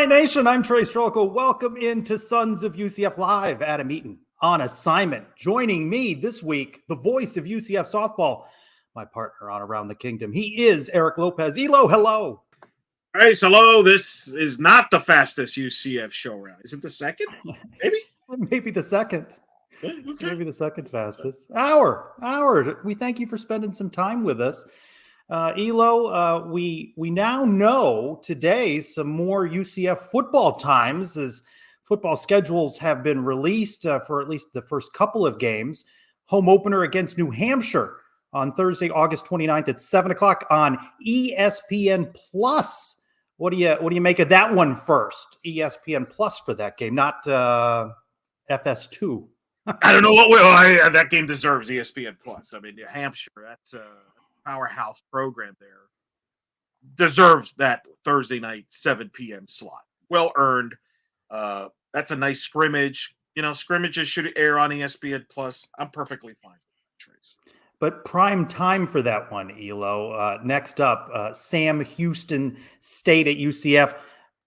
Nation, I'm Trey Strelko. Welcome into Sons of UCF Live. Adam Eaton on assignment. Joining me this week, the voice of UCF softball, my partner on Around the Kingdom. He is Eric Lopez. Elo, hello. Grace, hello. This is not the fastest UCF show round. Is it the second? Maybe? Maybe the second. Okay. Maybe the second fastest. Hour. We thank you for spending some time with us. Elo, we now know today some more UCF football times as football schedules have been released for at least the first couple of games. Home opener against New Hampshire on Thursday, August 29th at 7 o'clock on ESPN Plus. What do you make of that one first? ESPN Plus for that game, not FS2. I don't know what that game deserves ESPN Plus. I mean, New Hampshire, that's a powerhouse program there. Deserves that Thursday night 7 p.m. slot. Well earned. That's a nice scrimmage. You know, scrimmages should air on ESPN Plus. I'm perfectly fine with that, Trace. But prime time for that one, Elo. Next up, Sam Houston State at UCF,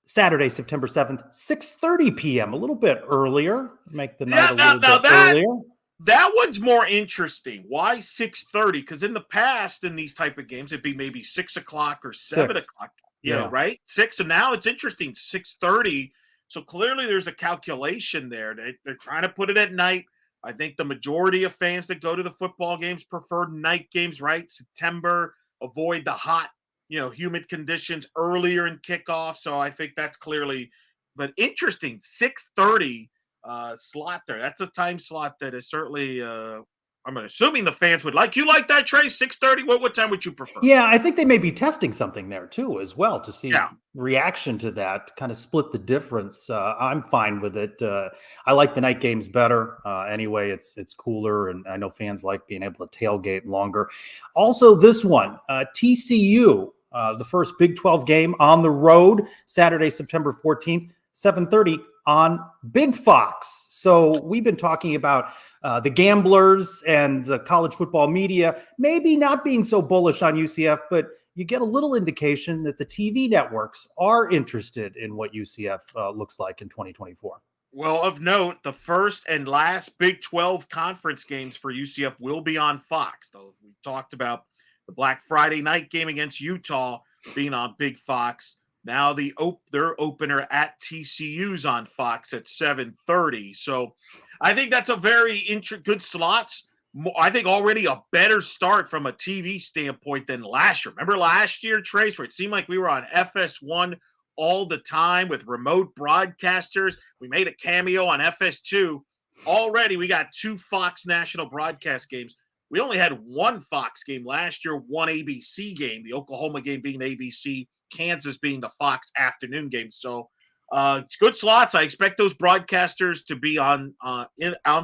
Saturday, September 7th, 6:30 p.m., a little bit earlier. Make the night a little bit earlier. That one's more interesting. Why 6:30? Because in the past, in these type of games, it'd be maybe 6 o'clock or 7 o'clock. You know, right? 6. And now it's interesting, 6:30. So clearly there's a calculation there. They're trying to put it at night. I think the majority of fans that go to the football games prefer night games, right? September, avoid the hot, humid conditions earlier in kickoff. So I think that's clearly, but interesting, 6:30 slot there. That's a time slot that is certainly, I'm assuming the fans would like. You like that, Trey? 6:30? What time would you prefer? Yeah, I think they may be testing something there too as well to see reaction to that, kind of split the difference. I'm fine with it. I like the night games better. Anyway, it's cooler, and I know fans like being able to tailgate longer. Also, this one, TCU, the first Big 12 game on the road, Saturday, September 14th, 7:30 on Big Fox. So we've been talking about the gamblers and the college football media maybe not being so bullish on UCF, but you get a little indication that the TV networks are interested in what UCF looks like in 2024. Well, of note, the first and last Big 12 conference games for UCF will be on Fox. Though we talked about the Black Friday night game against Utah being on Big Fox. Now their opener at TCU's on Fox at 7:30. So I think that's a very good slots. I think already a better start from a TV standpoint than last year. Remember last year, Trace, where it seemed like we were on FS1 all the time with remote broadcasters. We made a cameo on FS2. Already we got 2 Fox national broadcast games. We only had 1 Fox game last year, 1 ABC game, the Oklahoma game being ABC, Kansas being the Fox afternoon game. So it's good slots. I expect those broadcasters to be on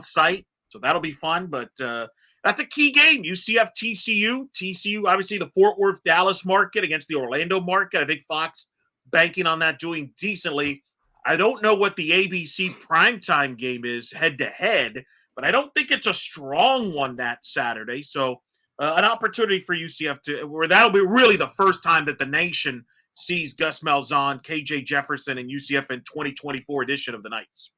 site. So that'll be fun. But that's a key game. UCF TCU. TCU, obviously the Fort Worth Dallas market against the Orlando market. I think Fox banking on that doing decently. I don't know what the ABC primetime game is head-to-head, but I don't think it's a strong one that Saturday. So an opportunity for UCF where that'll be really the first time that the nation sees Gus Malzahn, KJ Jefferson, and UCF in 2024 edition of the Knights.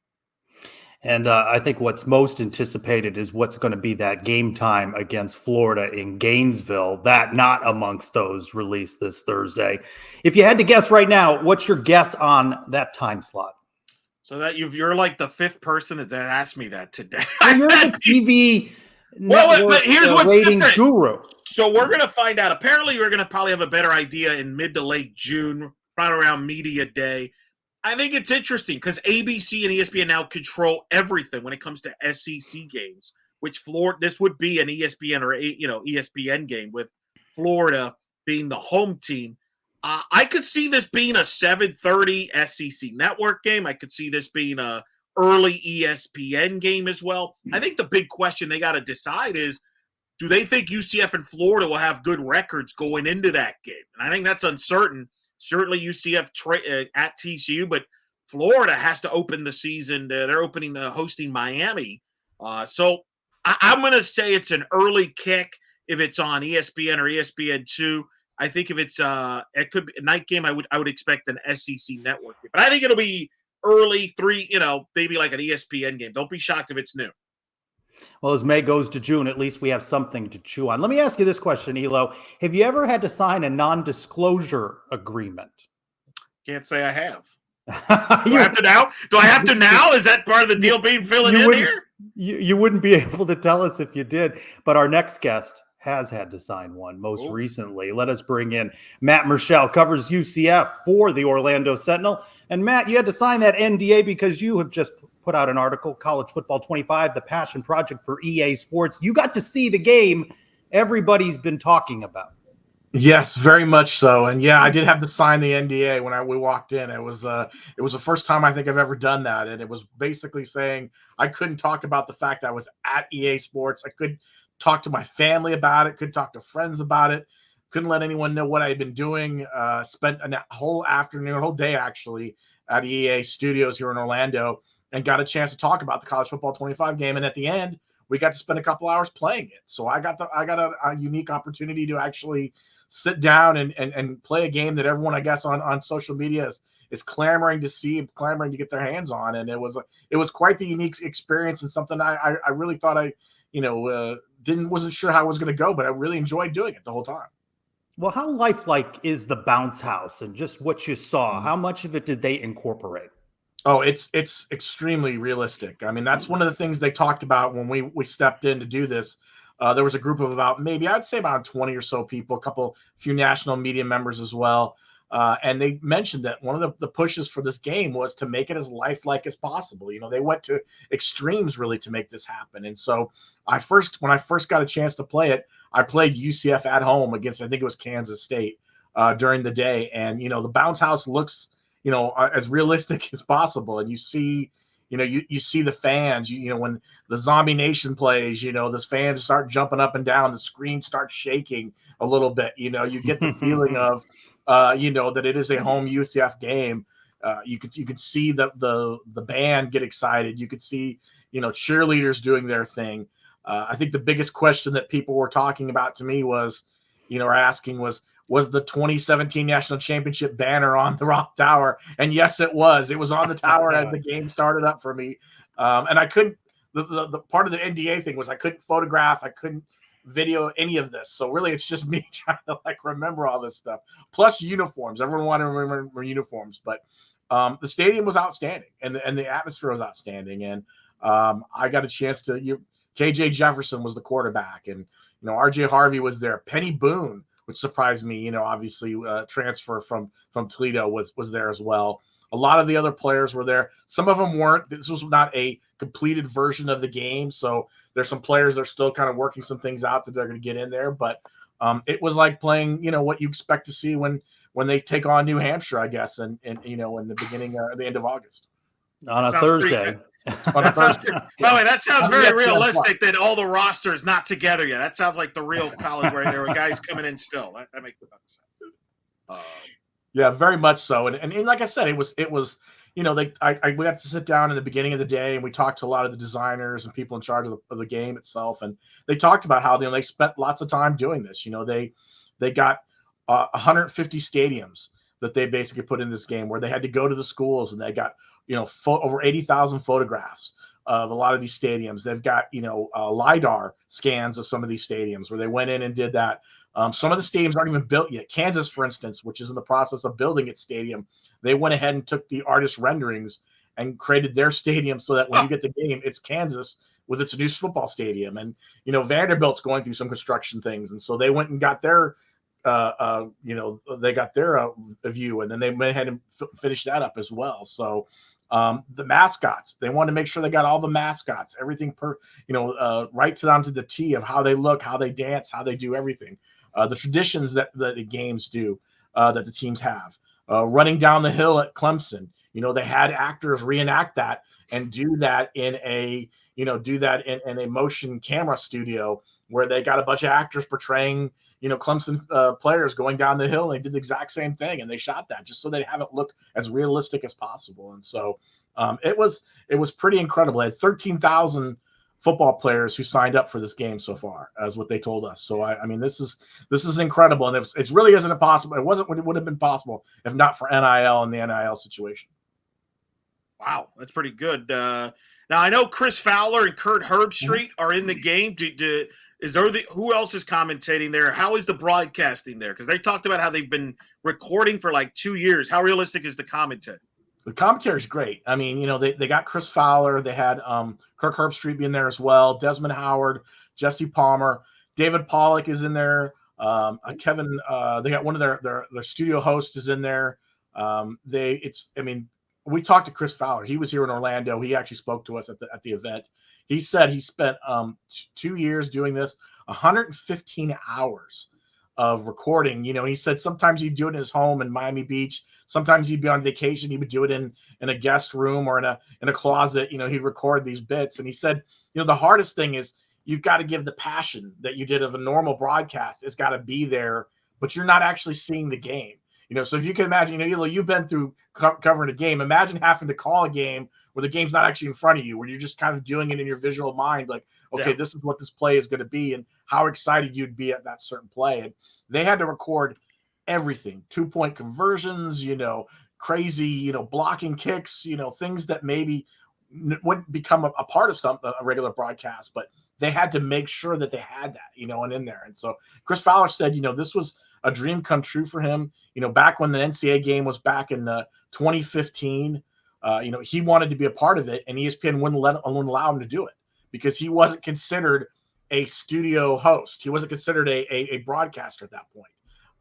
And I think what's most anticipated is what's going to be that game time against Florida in Gainesville. That not amongst those released this Thursday. If you had to guess right now, what's your guess on that time slot? So that you're like the 5th person that asked me that today. Well, you're the TV network, here's what's ratings different. Guru. So we're going to find out. Apparently, you're going to probably have a better idea in mid to late June, right around media day. I think it's interesting because ABC and ESPN now control everything when it comes to SEC games, which this would be an ESPN or ESPN game with Florida being the home team. I could see this being a 7:30 SEC network game. I could see this being a early ESPN game as well. I think the big question they got to decide is, do they think UCF and Florida will have good records going into that game? And I think that's uncertain. Certainly UCF at TCU, but Florida has to open the season. They're hosting Miami. So I'm going to say it's an early kick if it's on ESPN or ESPN2. I think if it's it could be a night game, I would expect an SEC network, but I think it'll be early maybe like an ESPN game. Don't be shocked if it's new. Well, as May goes to June, at least we have something to chew on. Let me ask you this question, Elo. Have you ever had to sign a non-disclosure agreement? Can't say I have. Do I have to now? Do I have to now? Is that part of the deal being filling in here? You wouldn't be able to tell us if you did, but our next guest has had to sign one most recently. Let us bring in Matt Murschel, covers UCF for the Orlando Sentinel. And Matt, you had to sign that NDA because you have just put out an article, College Football 25, the passion project for EA Sports. You got to see the game everybody's been talking about. Yes, very much so. And yeah, I did have to sign the NDA when we walked in. It was the first time I think I've ever done that. And it was basically saying I couldn't talk about the fact I was at EA Sports. I couldn't talk to my family about it, couldn't talk to friends about it, couldn't let anyone know what I had been doing. Spent a whole afternoon, a whole day actually at EA Studios here in Orlando and got a chance to talk about the College Football 25 game. And at the end, we got to spend a couple hours playing it. So I got a unique opportunity to actually sit down and play a game that everyone, I guess, on social media is clamoring to see and clamoring to get their hands on. And it was quite the unique experience and something I really thought wasn't sure how it was going to go, but I really enjoyed doing it the whole time. Well, how lifelike is the bounce house and just what you saw? How much of it did they incorporate? Oh, it's extremely realistic. I mean, that's one of the things they talked about when we stepped in to do this. There was a group of I'd say about 20 or so people, few national media members as well. And they mentioned that one of the pushes for this game was to make it as lifelike as possible. They went to extremes really to make this happen. And so when I first got a chance to play it, I played UCF at home against, I think it was Kansas State during the day. And, the bounce house looks, as realistic as possible. And you see, you see the fans, when the Zombie Nation plays, the fans start jumping up and down, the screen starts shaking a little bit, you get the feeling of, that it is a home UCF game. You could see the band get excited. You could see, cheerleaders doing their thing. I think the biggest question that people were talking about to me was, or asking was the 2017 national championship banner on the Rock Tower? And yes, it was. It was on the tower as the game started up for me. And I couldn't, the part of the NDA thing was I couldn't photograph, I couldn't video any of this. So really it's just me trying to remember all this stuff. Plus uniforms. Everyone wanted to remember uniforms, but the stadium was outstanding and the atmosphere was outstanding. And I got a chance to, KJ Jefferson was the quarterback and, RJ Harvey was there. Penny Boone, which surprised me, obviously transfer from Toledo was there as well. A lot of the other players were there. Some of them weren't. This was not a completed version of the game. So there's some players that are still kind of working some things out that they're going to get in there. But it was like playing, what you expect to see when they take on New Hampshire, I guess, and in the beginning, the end of August. On a Thursday. By the way, that sounds very realistic that all the roster is not together yet. That sounds like the real college where there were guys coming in still. That makes sense. Yeah, very much so. And like I said, it was we got to sit down in the beginning of the day and we talked to a lot of the designers and people in charge of the game itself. And they talked about how they spent lots of time doing this. They got 150 stadiums that they basically put in this game where they had to go to the schools and they got over 80,000 photographs of a lot of these stadiums. They've got, LiDAR scans of some of these stadiums where they went in and did that. Some of the stadiums aren't even built yet. Kansas, for instance, which is in the process of building its stadium, they went ahead and took the artist renderings and created their stadium so that when you get the game, it's Kansas with its new football stadium. And, Vanderbilt's going through some construction things. And so they went and got their they got their view, and then they went ahead and finished that up as well. So the mascots, they wanted to make sure they got all the mascots, everything right down to the T of how they look, how they dance, how they do everything. The traditions that the games do, that the teams have. Running down the hill at Clemson, they had actors reenact that and do that in a motion camera studio where they got a bunch of actors portraying Clemson players going down the hill. And they did the exact same thing, and they shot that just so they have it look as realistic as possible. And so it was pretty incredible. It had 13,000 football players who signed up for this game so far, as what they told us. So I mean, this is incredible, and it really isn't possible. It would have been possible if not for NIL and the NIL situation. Wow, that's pretty good. Now I know Chris Fowler and Kurt Herbstreit are in the game. Who else is commentating there? How is the broadcasting there? Because they talked about how they've been recording for like 2 years. How realistic is the commentary? The commentary is great. I mean, they got Chris Fowler. They had Kirk Herbstreit being there as well. Desmond Howard, Jesse Palmer, David Pollock is in there. Kevin, they got one of their studio hosts is in there. We talked to Chris Fowler. He was here in Orlando. He actually spoke to us at the event. He said he spent 2 years doing this, 115 hours of recording. He said sometimes he'd do it in his home in Miami Beach. Sometimes he'd be on vacation. He would do it in a guest room or in a closet. He'd record these bits. And he said, the hardest thing is you've got to give the passion that you did of a normal broadcast. It's got to be there, but you're not actually seeing the game. So if you can imagine, you've been through covering a game. Imagine having to call a game where the game's not actually in front of you, where you're just kind of doing it in your visual mind, like, okay, This is what this play is going to be, and how excited you'd be at that certain play. And they had to record everything, 2-point conversions, crazy, blocking kicks, things that maybe wouldn't become a part of a regular broadcast, but they had to make sure that they had that, and in there. And so Chris Fowler said, this was a dream come true for him. Back when the NCAA game was back in 2015, he wanted to be a part of it, and ESPN wouldn't allow him to do it because he wasn't considered a studio host. He wasn't considered a broadcaster at that point,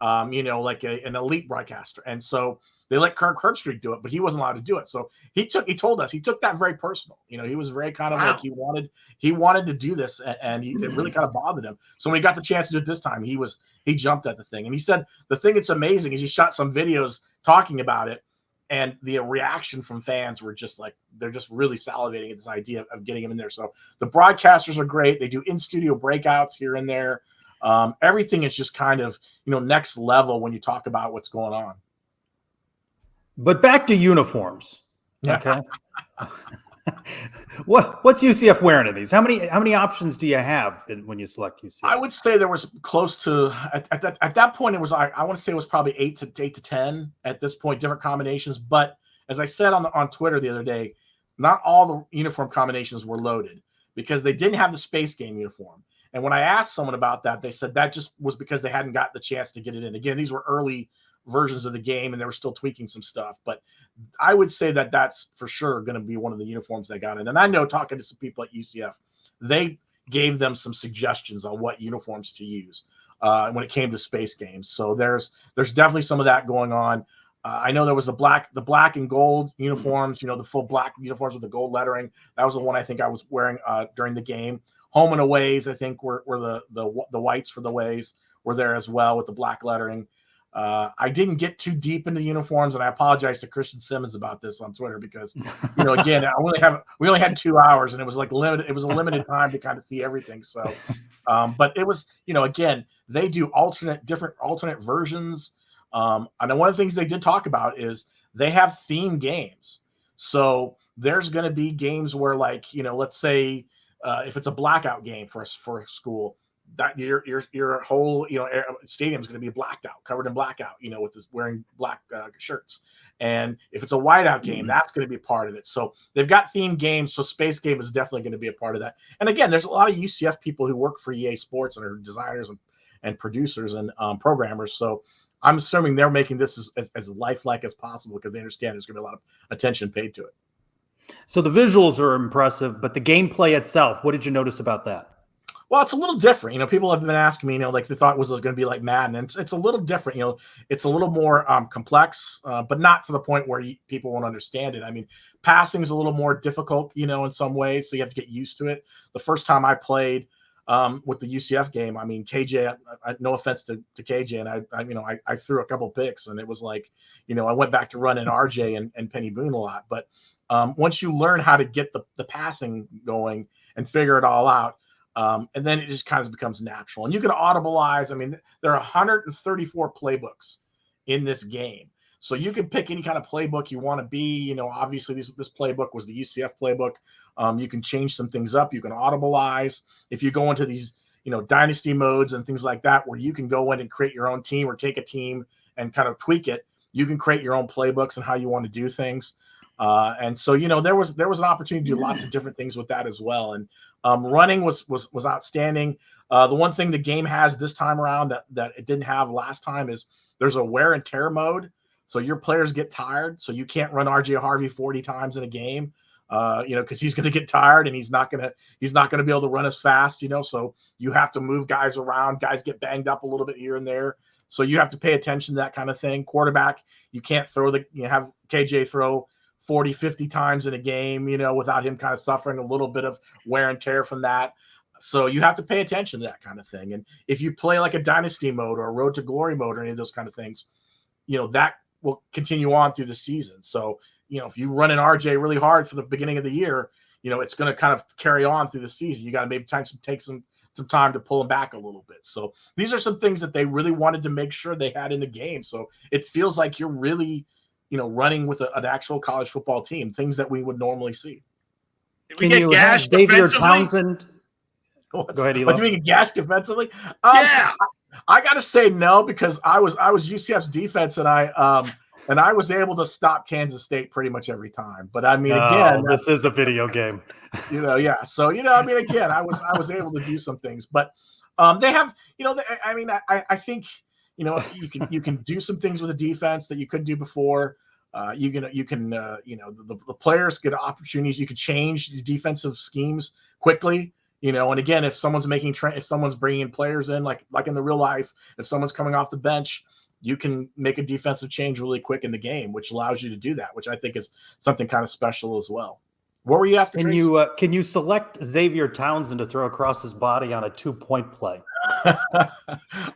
like an elite broadcaster. And so they let Kirk Herbstreit do it, but he wasn't allowed to do it. So he told us he took that very personal. He was very kind of like he wanted to do this, and it really kind of bothered him. So when he got the chance to do it this time, he jumped at the thing. And he said the thing that's amazing is he shot some videos talking about it, and the reaction from fans were just like, they're just really salivating at this idea of getting him in there. So the broadcasters are great. They do in-studio breakouts here and there. Everything is just kind of, next level when you talk about what's going on. But back to uniforms. Yeah. Okay. What's UCF wearing in these? How many options do you have when you select UCF? I would say there was close to at that point it was I want to say it was probably 8 to 10 at this point, different combinations. But as I said on Twitter the other day, not all the uniform combinations were loaded because they didn't have the Space Game uniform. And when I asked someone about that, they said that just was because they hadn't got the chance to get it in. Again, these were early versions of the game and they were still tweaking some stuff, but I would say that that's for sure going to be one of the uniforms they got in. And I know, talking to some people at UCF, they gave them some suggestions on what uniforms to use when it came to Space Games. So there's definitely some of that going on. I know there was the black and gold uniforms, the full black uniforms with the gold lettering. That was the one I think I was wearing during the game. Home and aways, I think, were the whites for the ways were there as well with the black lettering. I didn't get too deep into uniforms, and I apologize to Christian Simmons about this on Twitter because, again, we only had 2 hours, and it was like limited. It was a limited time to kind of see everything. So, but it was, again, they do different alternate versions. And one of the things they did talk about is they have theme games. So there's going to be games where, like, let's say if it's a blackout game for a school, that your whole stadium is going to be blacked out, covered in blackout, with this wearing black shirts. And if it's a whiteout game, that's going to be part of it. So they've got themed games. So Space Game is definitely going to be a part of that. And again, there's a lot of UCF people who work for EA Sports and are designers and producers and programmers. So I'm assuming they're making this as lifelike as possible because they understand there's going to be a lot of attention paid to it. So the visuals are impressive, but the gameplay itself, what did you notice about that? Well, it's a little different. People have been asking me, like they thought was going to be like Madden. And it's a little different. It's a little more complex, but not to the point where people won't understand it. I mean, passing is a little more difficult, in some ways. So you have to get used to it. The first time I played with the UCF game, I mean, KJ, no offense to KJ, and I threw a couple picks, and it was like, I went back to running RJ and Penny Boone a lot. But once you learn how to get the passing going and figure it all out, and then it just kind of becomes natural. And you can audibilize. I mean, there are 134 playbooks in this game. So you can pick any kind of playbook you want to be. Obviously this playbook was the UCF playbook. You can change some things up. You can audibilize. If you go into these, dynasty modes and things like that, where you can go in and create your own team or take a team and kind of tweak it, you can create your own playbooks and how you want to do things. And so, there was an opportunity to do lots of different things with that as well. And running was outstanding. The one thing the game has this time around that it didn't have last time is there's a wear and tear mode. So your players get tired. So you can't run RJ Harvey 40 times in a game, because he's going to get tired and he's not going to be able to run as fast, So you have to move guys around. Guys get banged up a little bit here and there. So you have to pay attention to that kind of thing. Quarterback, you can't have KJ throw 40, 50 times in a game, without him kind of suffering a little bit of wear and tear from that. So you have to pay attention to that kind of thing. And if you play like a dynasty mode or a road to glory mode or any of those kind of things, that will continue on through the season. So, if you run an RJ really hard for the beginning of the year, it's going to kind of carry on through the season. You got to maybe take some time to pull them back a little bit. So these are some things that they really wanted to make sure they had in the game. So it feels like you're really, running with an actual college football team, things that we would normally see. Can you have Xavier Townsend? Go ahead, Eli. Do we get gashed defensively? Yeah. I got to say no, because I was UCF's defense, and I was able to stop Kansas State pretty much every time. But I mean, again, this is a video game. Yeah. So again, I was able to do some things, but they have, I think, you can do some things with the defense that you couldn't do before. The players get opportunities. You could change the defensive schemes quickly. And again, if someone's bringing in players in, like in the real life, if someone's coming off the bench, you can make a defensive change really quick in the game, which allows you to do that, which I think is something kind of special as well. What were you asking? Can you select Xavier Townsend to throw across his body on a 2-point play?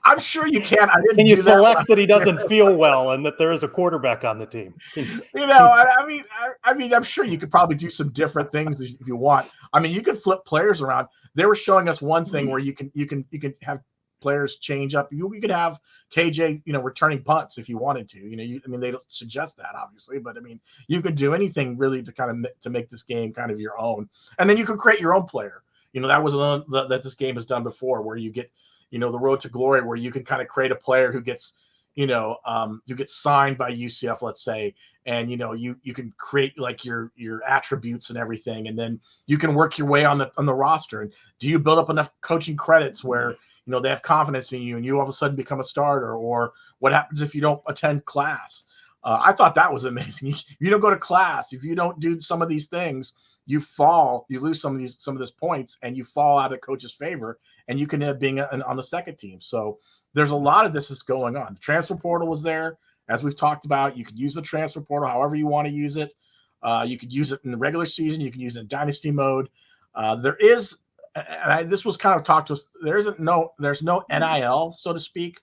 I'm sure you can. Can you select that he doesn't feel well and that there is a quarterback on the team? I mean, I'm sure you could probably do some different things if you want. I mean, you could flip players around. They were showing us one thing where you can have players change up. You could have KJ, returning punts if you wanted to. They don't suggest that, obviously, but I mean, you could do anything really to kind of to make this game kind of your own, and then you could create your own player. That was that this game has done before, where you get, the road to glory, where you can kind of create a player who gets, you get signed by UCF, let's say, and you can create like your attributes and everything, and then you can work your way on the roster. And do you build up enough coaching credits where they have confidence in you and you all of a sudden become a starter? Or what happens if you don't attend class? I thought that was amazing. If you don't go to class, if you don't do some of these things, you lose some of these points, and you fall out of coach's favor, and you can end up being on the second team. So there's a lot of this is going on. The transfer portal was there, as we've talked about. You could use the transfer portal however you want to use it. You could use it in the regular season. You can use it in dynasty mode. There is, and this was kind of talked to us, there's no NIL, so to speak,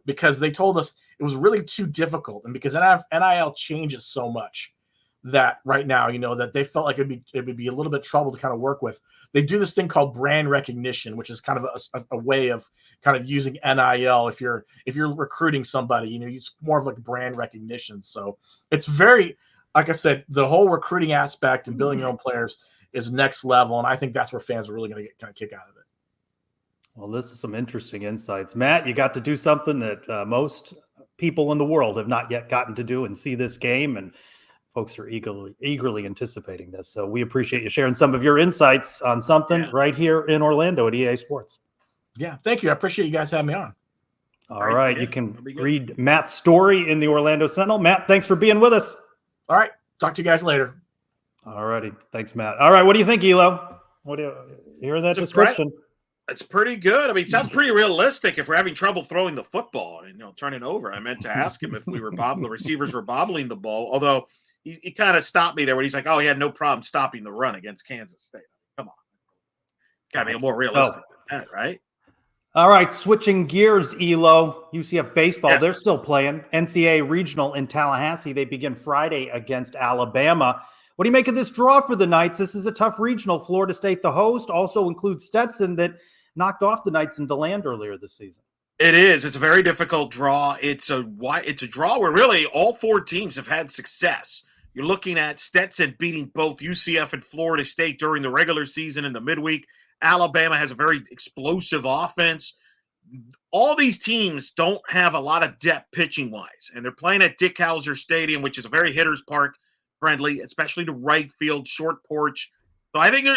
because they told us it was really too difficult, and because NIL changes so much that right now, that they felt like it would be a little bit trouble to kind of work with. They do this thing called brand recognition, which is kind of a way of kind of using NIL. If you're recruiting somebody, it's more of like brand recognition. So it's very, like I said, the whole recruiting aspect and building your own players is next level. And I think that's where fans are really going to get kind of kick out of it. Well, this is some interesting insights. Matt, you got to do something that most people in the world have not yet gotten to do, and see this game, and folks are eagerly anticipating this. So we appreciate you sharing some of your insights on something right here in Orlando at EA Sports. Yeah, thank you. I appreciate you guys having me on. All right. You can read Matt's story in the Orlando Sentinel. Matt, thanks for being with us. All right. Talk to you guys later. All righty. Thanks, Matt. All right. What do you think, Elo? What do you hear that description? It's pretty good. I mean, it sounds pretty realistic if we're having trouble throwing the football and turning over. I meant to ask him if the receivers were bobbling the ball, although he kind of stopped me there when he's like, "Oh, he had no problem stopping the run against Kansas State." Come on, got to be more realistic than that, right? All right, switching gears, Elo. UCF baseball, they're still playing NCAA regional in Tallahassee. They begin Friday against Alabama. What do you make of this draw for the Knights? This is a tough regional. Florida State, the host, also includes Stetson, that knocked off the Knights in DeLand earlier this season. It is. It's a very difficult draw. It's a draw where really all four teams have had success. You're looking at Stetson beating both UCF and Florida State during the regular season in the midweek. Alabama has a very explosive offense. All these teams don't have a lot of depth pitching wise, and they're playing at Dick Howser Stadium, which is a very hitter's park friendly, especially to right field, short porch. So I think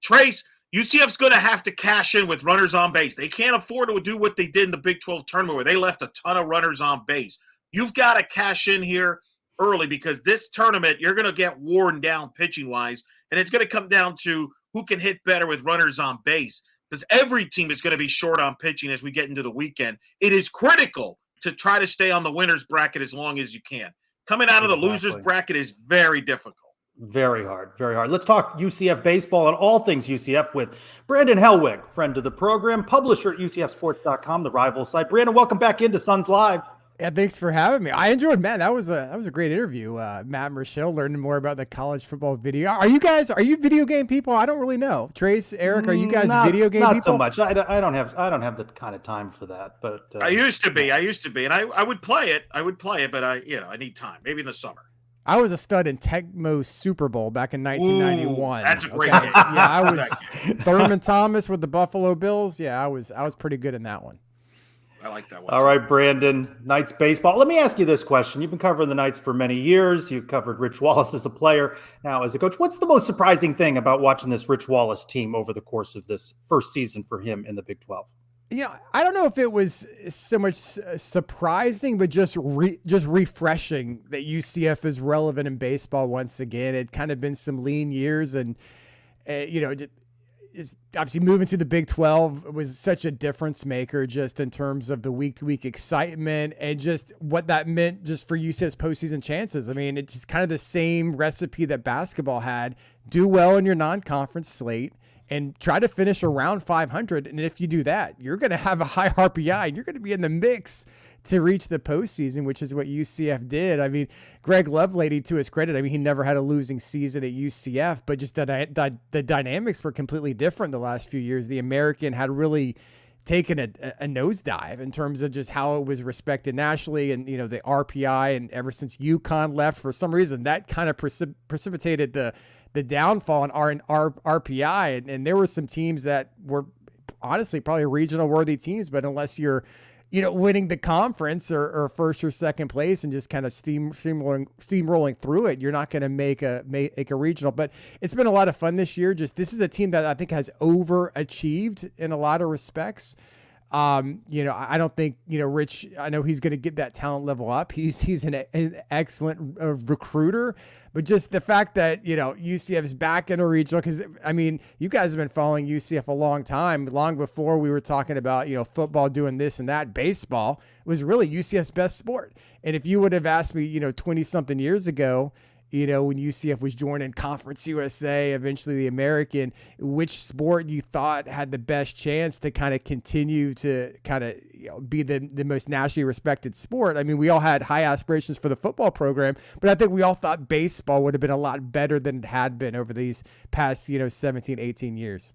Trace, UCF's going to have to cash in with runners on base. They can't afford to do what they did in the Big 12 tournament where they left a ton of runners on base. You've got to cash in here early because this tournament, you're going to get worn down pitching-wise, and it's going to come down to who can hit better with runners on base because every team is going to be short on pitching as we get into the weekend. It is critical to try to stay on the winner's bracket as long as you can. Coming out of the loser's bracket is very difficult. Very hard, very hard. Let's talk UCF baseball and all things UCF with Brandon Helwig, friend of the program, publisher at UCFsports.com, the rival site. Brandon, welcome back into Suns Live. Yeah, thanks for having me. I enjoyed, Matt. That was a great interview. Matt and Michelle learning more about the college football video. Are you video game people? I don't really know. Trace, Eric, are you guys video game people? Not so much. I don't have the kind of time for that. But I used to be, and I would play it. But I need time. Maybe in the summer. I was a stud in Tecmo Super Bowl back in 1991. Ooh, that's a great game. Yeah, I was Thurman Thomas with the Buffalo Bills. Yeah, I was pretty good in that one. I like that one. All right, Brandon, Knights baseball. Let me ask you this question. You've been covering the Knights for many years. You've covered Rich Wallace as a player, now as a coach. What's the most surprising thing about watching this Rich Wallace team over the course of this first season for him in the Big 12? I don't know if it was so much surprising, but just refreshing that UCF is relevant in baseball once again. It kind of been some lean years, and obviously moving to the Big 12 was such a difference maker, just in terms of the week-to-week excitement and just what that meant just for UCF's postseason chances. I mean, it's just kind of the same recipe that basketball had: do well in your non-conference slate and try to finish around 500. And if you do that, you're going to have a high RPI and you're going to be in the mix to reach the postseason, which is what UCF did. I mean, Greg Lovelady, to his credit, he never had a losing season at UCF, but just the dynamics were completely different the last few years. The American had really taken a nosedive in terms of just how it was respected nationally, and the RPI, and ever since UConn left, for some reason, that kind of precipitated the downfall in our RPI. And there were some teams that were honestly probably regional worthy teams, but unless you're winning the conference or first or second place and just kind of steamrolling through it, you're not going to make a regional. But it's been a lot of fun this year. This is a team that I think has overachieved in a lot of respects. I don't think, Rich, I know he's going to get that talent level up. He's an excellent recruiter, but just the fact that, UCF is back in a regional, because you guys have been following UCF a long time, long before we were talking about, football doing this and that. Baseball was really UCF's best sport. And if you would have asked me, 20 something years ago, when UCF was joining Conference USA, eventually the American, which sport you thought had the best chance to kind of continue to kind of be the most nationally respected sport. We all had high aspirations for the football program, but I think we all thought baseball would have been a lot better than it had been over these past, 17, 18 years.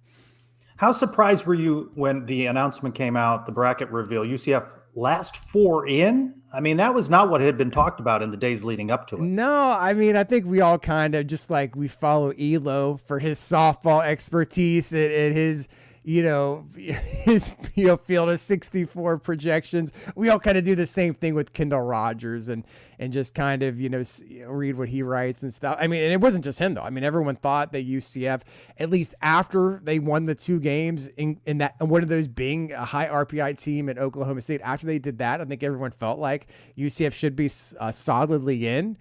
How surprised were you when the announcement came out, the bracket reveal, UCF last four in? That was not what had been talked about in the days leading up to it. No, I think we all kind of, just like we follow Elo for his softball expertise and his, his field of 64 projections. We all kind of do the same thing with Kendall Rogers and just kind of, read what he writes and stuff. And it wasn't just him though. Everyone thought that UCF, at least after they won the two games in that, one of those being a high RPI team at Oklahoma State, after they did that, I think everyone felt like UCF should be solidly in.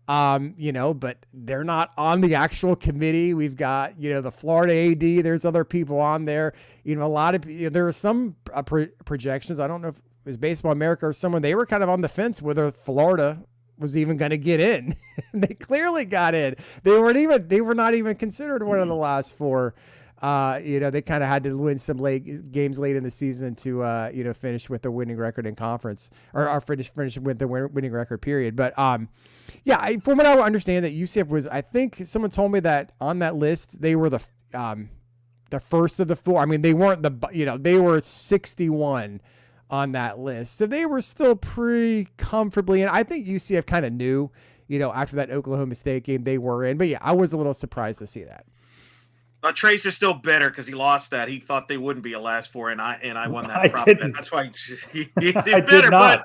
But they're not on the actual committee. We've got, the Florida AD, there's other people on there, a lot of, there are some projections. I don't know if it was Baseball America or someone, they were kind of on the fence whether Florida was even going to get in. They clearly got in. They were not even considered one of the last four. They kind of had to win some games late in the season to, finish with a winning record in conference or finish with the winning record period. But, from what I understand, that UCF was, I think someone told me that on that list, they were the first of the four. They weren't they were 61 on that list. So they were still pretty comfortably, and I think UCF kind of knew, after that Oklahoma State game they were in. But yeah, I was a little surprised to see that. Trace is still bitter because he lost that. He thought they wouldn't be a last four, and I won that prop bet. That's why he's bitter.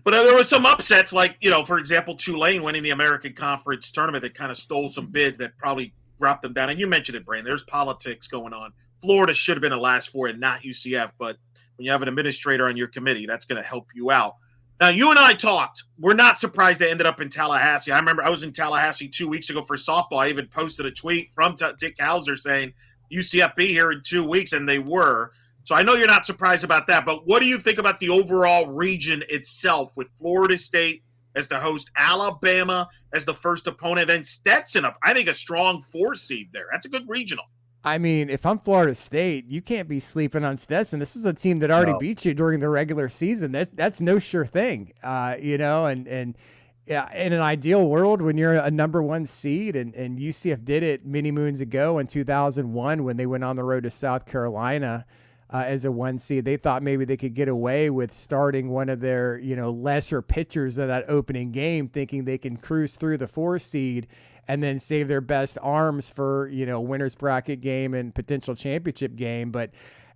But there were some upsets, like, for example, Tulane winning the American Conference tournament that kind of stole some bids that probably dropped them down. And you mentioned it, Brandon. There's politics going on. Florida should have been a last four and not UCF. But when you have an administrator on your committee, that's going to help you out. Now, you and I talked. We're not surprised they ended up in Tallahassee. I remember I was in Tallahassee 2 weeks ago for softball. I even posted a tweet from Dick Hauser saying UCF be here in 2 weeks, and they were. So I know you're not surprised about that, but what do you think about the overall region itself with Florida State as the host, Alabama as the first opponent, then Stetson up? I think a strong 4 seed there. That's a good regional. I mean, if I'm Florida State, you can't be sleeping on Stetson. This was a team that already beat you during the regular season. That's no sure thing, and yeah, in an ideal world, when you're a number 1 seed, and UCF did it many moons ago in 2001 when they went on the road to South Carolina as a 1 seed, they thought maybe they could get away with starting one of their, lesser pitchers in that opening game, thinking they can cruise through the 4 seed and then save their best arms for, winner's bracket game and potential championship game. But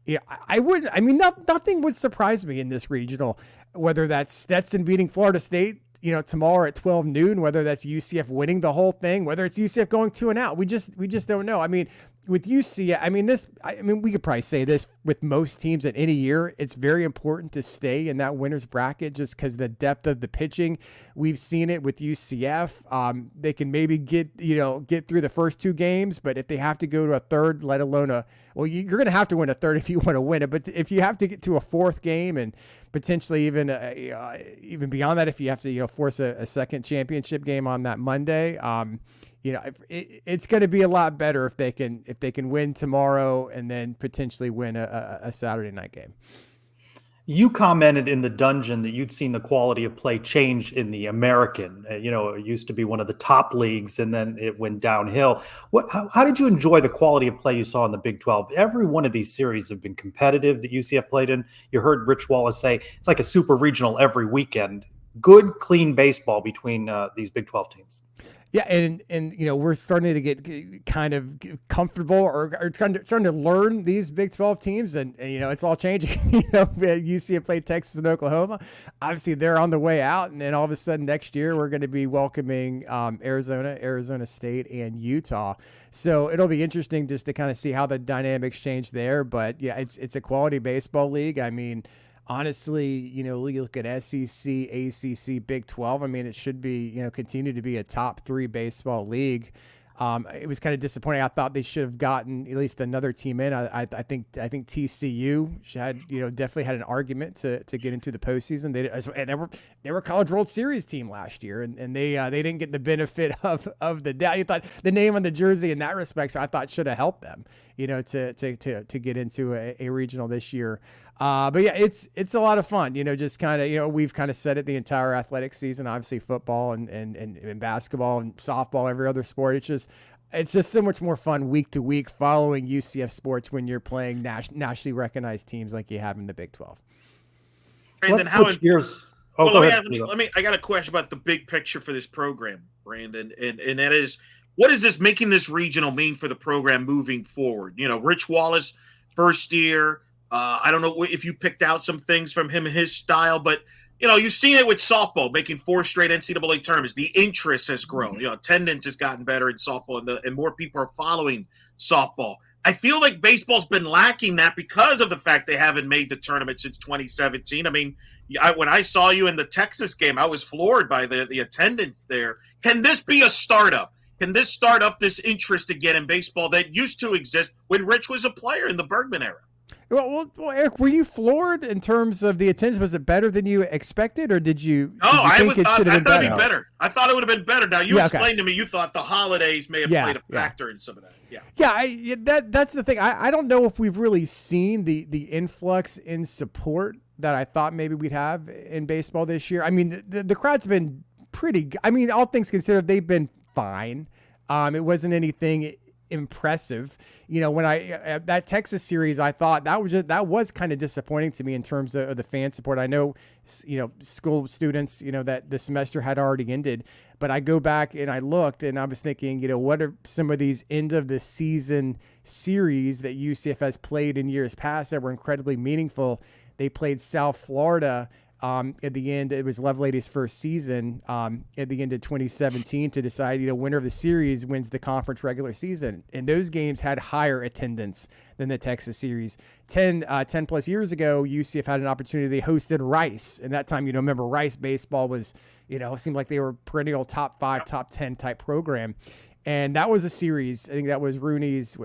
nothing would surprise me in this regional, whether that's Stetson beating Florida State, tomorrow at 12 noon, whether that's UCF winning the whole thing, whether it's UCF going 2-0. We just don't know. I mean, with UCF, we could probably say this with most teams in any year, it's very important to stay in that winner's bracket just because the depth of the pitching. We've seen it with UCF. They can maybe get through the first 2 games, but if they have to go to a third, let alone you're going to have to win a third if you want to win it. But if you have to get to a 4th game and potentially even beyond that, if you have to force a second championship game on that Monday, it's going to be a lot better if they can win tomorrow and then potentially win a Saturday night game. You commented in the dungeon that you'd seen the quality of play change in the American. It used to be one of the top leagues, and then it went downhill. How did you enjoy the quality of play you saw in the Big 12? Every one of these series have been competitive that UCF played in. You heard Rich Wallace say it's like a super regional every weekend. Good, clean baseball between these Big 12 teams. Yeah, and we're starting to get kind of comfortable or trying to learn these Big 12 teams, and it's all changing. UCF played Texas and Oklahoma. Obviously, they're on the way out, and then all of a sudden next year we're going to be welcoming Arizona State, and Utah. So it'll be interesting just to kind of see how the dynamics change there. But yeah, it's a quality baseball league. I mean, honestly, you look at SEC, ACC, Big 12. I mean, it should be, continue to be a top 3 baseball league. It was kind of disappointing. I thought they should have gotten at least another team in. I think TCU had, definitely had an argument to get into the postseason. They were a College World Series team last year, and they didn't get the benefit of the doubt. You thought the name on the jersey in that respect, so I thought should have helped them, to get into a regional this year. But yeah, it's a lot of fun, just kind of, we've kind of said it the entire athletic season, obviously football and basketball and softball, every other sport. It's just so much more fun week to week following UCF Sports when you're playing nationally recognized teams like you have in the Big 12. Brandon, let's switch gears. I got a question about the big picture for this program, Brandon, and that is, what is this making this regional mean for the program moving forward? Rich Wallace, first year. I don't know if you picked out some things from him and his style, but you've seen it with softball, making 4 straight NCAA tournaments. The interest has grown. Attendance has gotten better in softball, and more people are following softball. I feel like baseball's been lacking that because of the fact they haven't made the tournament since 2017. I mean, when I saw you in the Texas game, I was floored by the attendance there. Can this be a startup? Can this start up this interest again in baseball that used to exist when Rich was a player in the Bergman era? Well, Eric, were you floored in terms of the attendance? Was it better than you expected, or did you? I thought it'd be better. I thought it would have been better. Now you explained to me you thought the holidays may have played a factor in some of that. That's the thing. I don't know if we've really seen the influx in support that I thought maybe we'd have in baseball this year. I mean, the crowd's been pretty. I mean, all things considered, they've been fine. It wasn't anything impressive. When that Texas series, I thought that was kind of disappointing to me in terms of the fan support. I know, school students, that the semester had already ended, but I go back and I looked and I was thinking, what are some of these end of the season series that UCF has played in years past that were incredibly meaningful? They played South Florida at the end. It was Lovelady's first season at the end of 2017 to decide, winner of the series wins the conference regular season. And those games had higher attendance than the Texas series. 10 plus years ago, UCF had an opportunity. They hosted Rice. And that time, remember Rice baseball was, it seemed like they were perennial top 5, top 10 type program. And that was a series. I think that was Rooney's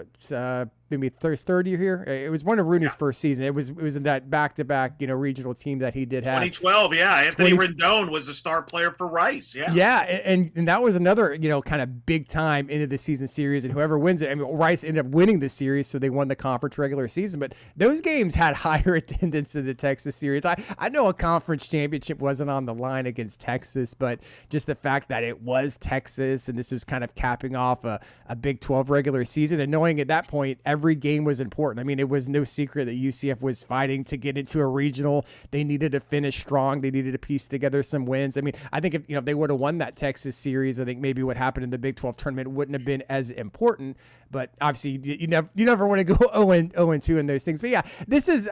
maybe third year here. It was one of Rooney's first season. It was in that back-to-back regional team that he did have. 2012, yeah. Anthony Rendon was the star player for Rice. Yeah, yeah, and that was another kind of big time into the season series. And whoever wins it, Rice ended up winning the series, so they won the conference regular season. But those games had higher attendance than the Texas series. I know a conference championship wasn't on the line against Texas, but just the fact that it was Texas and this was kind of capping off a Big 12 regular season, and knowing at that point every game was important. It was no secret that UCF was fighting to get into a regional. They needed to finish strong. They needed to piece together some wins. I think if they would have won that Texas series, I think maybe what happened in the Big 12 tournament wouldn't have been as important. But obviously, you never want to go 0-2 in those things. But yeah,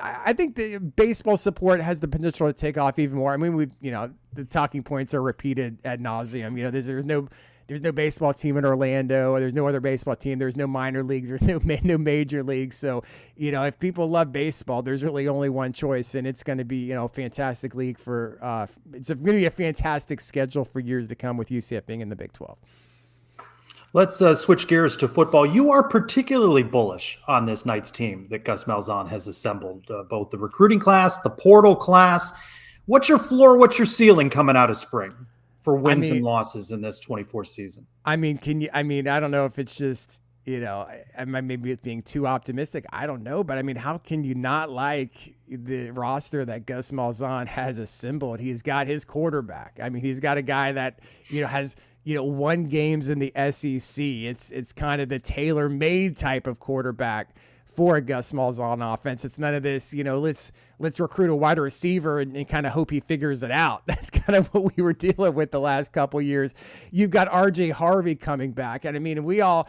I think the baseball support has the potential to take off even more. The talking points are repeated ad nauseum. There's no baseball team in Orlando. There's no other baseball team. There's no minor leagues. There's no major leagues. So, if people love baseball, there's really only one choice, and it's going to be, a fantastic league for. It's going to be a fantastic schedule for years to come with UCF being in the Big 12. Let's switch gears to football. You are particularly bullish on this Knights team that Gus Malzahn has assembled, both the recruiting class, the portal class. What's your floor? What's your ceiling coming out of spring for wins and losses in this 24 season? I don't know if it's just, maybe it's being too optimistic. I don't know. But how can you not like the roster that Gus Malzahn has assembled? He's got his quarterback. He's got a guy that, has, won games in the SEC. It's kind of the tailor-made type of quarterback for a Gus Malzahn offense. It's none of this, let's recruit a wide receiver and kind of hope he figures it out. That's kind of what we were dealing with the last couple of years. You've got RJ Harvey coming back. And we all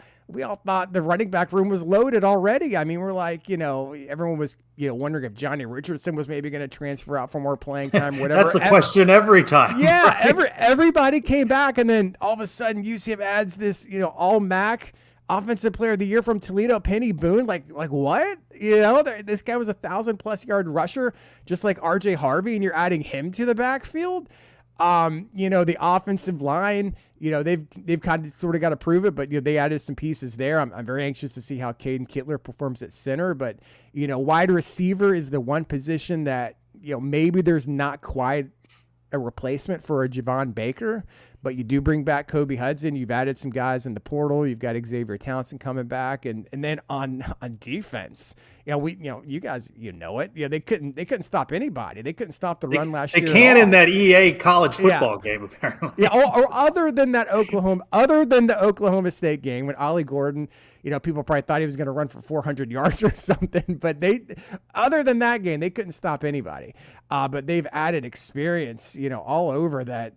thought the running back room was loaded already. We're like, everyone was, wondering if Johnny Richardson was maybe going to transfer out for more playing time, whatever. That's the question every time. Yeah. Right? Everybody came back. And then all of a sudden UCF adds this, all MAC offensive player of the year from Toledo, Penny Boone. Like what? This guy was 1,000+ yard rusher, just like RJ Harvey, and you're adding him to the backfield. The offensive line, they've kind of sort of got to prove it, but they added some pieces there. I'm very anxious to see how Caden Kittler performs at center, but wide receiver is the one position that maybe there's not quite a replacement for a Javon Baker, but you do bring back Kobe Hudson. You've added some guys in the portal. You've got Xavier Townsend coming back, and then on defense, you guys, they couldn't stop anybody. They couldn't stop the run last year. They can in that EA college football game apparently. Yeah, or other than the Oklahoma State game when Ollie Gordon, people probably thought he was going to run for 400 yards or something, but other than that game, they couldn't stop anybody. But they've added experience, all over that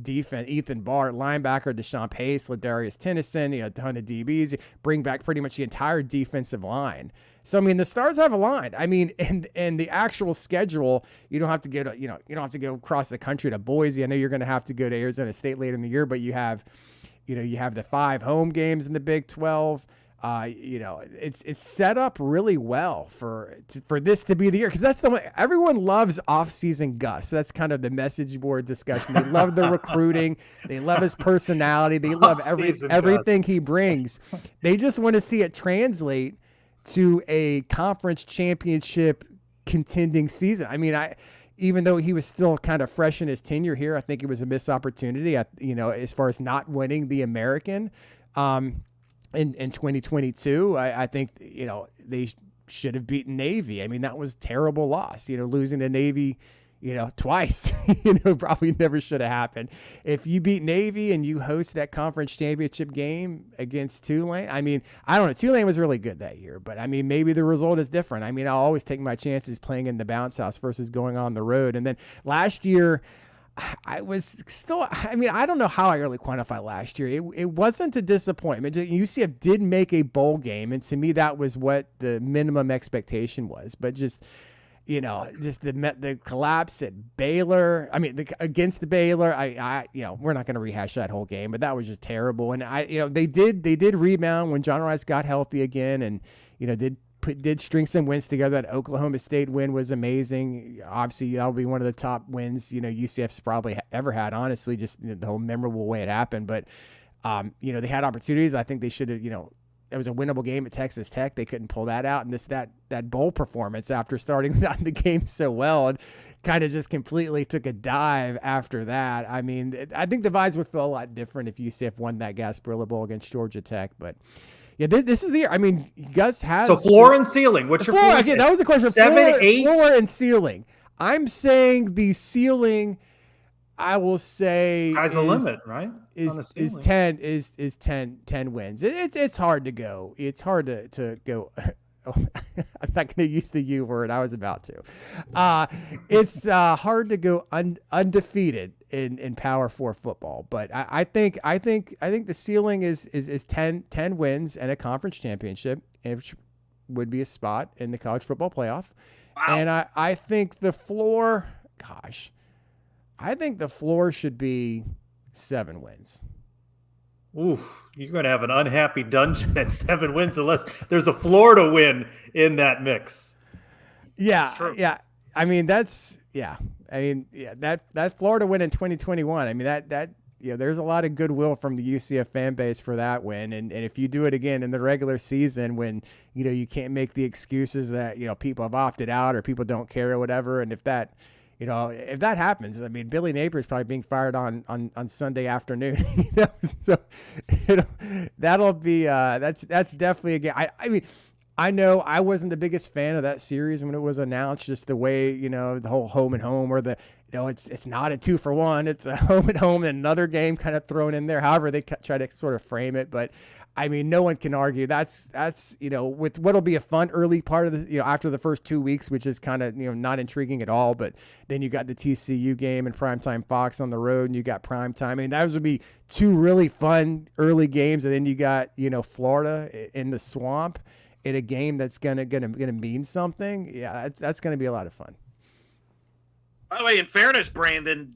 defense. Ethan Barr, linebacker, Deshaun Pace, Ladarius Tennyson, a ton of DBs, bring back pretty much the entire defensive line. So, the stars have aligned. And the actual schedule, you don't have to go to, you don't have to go across the country to Boise. I know you're going to have to go to Arizona State later in the year, but you have the 5 home games in the Big 12. It's set up really well for this to be the year, because that's the one everyone loves. Off-season Gus. That's kind of the message board discussion. They love the recruiting. They love his personality. They love everything he brings. They just want to see it translate to a conference championship contending season. Even though he was still kind of fresh in his tenure here, I think it was a missed opportunity, as far as not winning the American in 2022. I think, they should have beaten Navy. That was a terrible loss, losing to Navy, twice, probably never should have happened. If you beat Navy and you host that conference championship game against Tulane, I mean, I don't know. Tulane was really good that year, but I mean, maybe the result is different. I mean, I'll always take my chances playing in the bounce house versus going on the road. And then last year, I don't know how I really quantify last year. It wasn't a disappointment. UCF did make a bowl game, and to me, that was what the minimum expectation was. But just the collapse at Baylor. I mean, against the Baylor. We're not going to rehash that whole game, but that was just terrible. And they did rebound when John Rice got healthy again, and did string some wins together. That Oklahoma State win was amazing. Obviously, that'll be one of the top wins UCF's probably ever had. Honestly, just the whole memorable way it happened. But they had opportunities. I think they should have. It was a winnable game at Texas Tech. They couldn't pull that out. And that bowl performance after starting the game so well, and kind of just completely took a dive after that. I mean, I think the vibes would feel a lot different if UCF won that Gasparilla Bowl against Georgia Tech. But yeah, this is the year. I mean, Gus has so floor and ceiling. What's your floor? Again, that was the question. 7, 8, floor and ceiling. I'm saying the ceiling. I will say sky's the limit, right? Is 10 wins. It's hard to go. It's hard to go. I'm not going to use the U word. I was about to. It's hard to go undefeated in Power 4 football, but I think the ceiling is 10 wins and a conference championship, which would be a spot in the college football playoff. Wow. And I think the floor, I think the floor should be 7 wins. Oof, you're going to have an unhappy dungeon at 7 wins unless there's a Florida win in that mix. Yeah, yeah. I mean, that Florida win in 2021. I mean, that there's a lot of goodwill from the UCF fan base for that win. And if you do it again in the regular season when, you can't make the excuses that, people have opted out or people don't care or whatever. And if that happens, I mean, Billy Napier is probably being fired on Sunday afternoon. So that'll be that's definitely a game. I mean, I know I wasn't the biggest fan of that series when it was announced. Just the way the whole home and home, or it's not a 2-for-1. It's a home and home and another game kind of thrown in there. However, they try to sort of frame it, but. I mean, no one can argue that's with what'll be a fun early part of the after the first 2 weeks, which is kind of not intriguing at all. But then you got the TCU game and primetime Fox on the road, and you got primetime. I mean, those would be 2 really fun early games, and then you got Florida in the swamp in a game that's gonna mean something. Yeah, that's gonna be a lot of fun. By the way, in fairness, Brandon,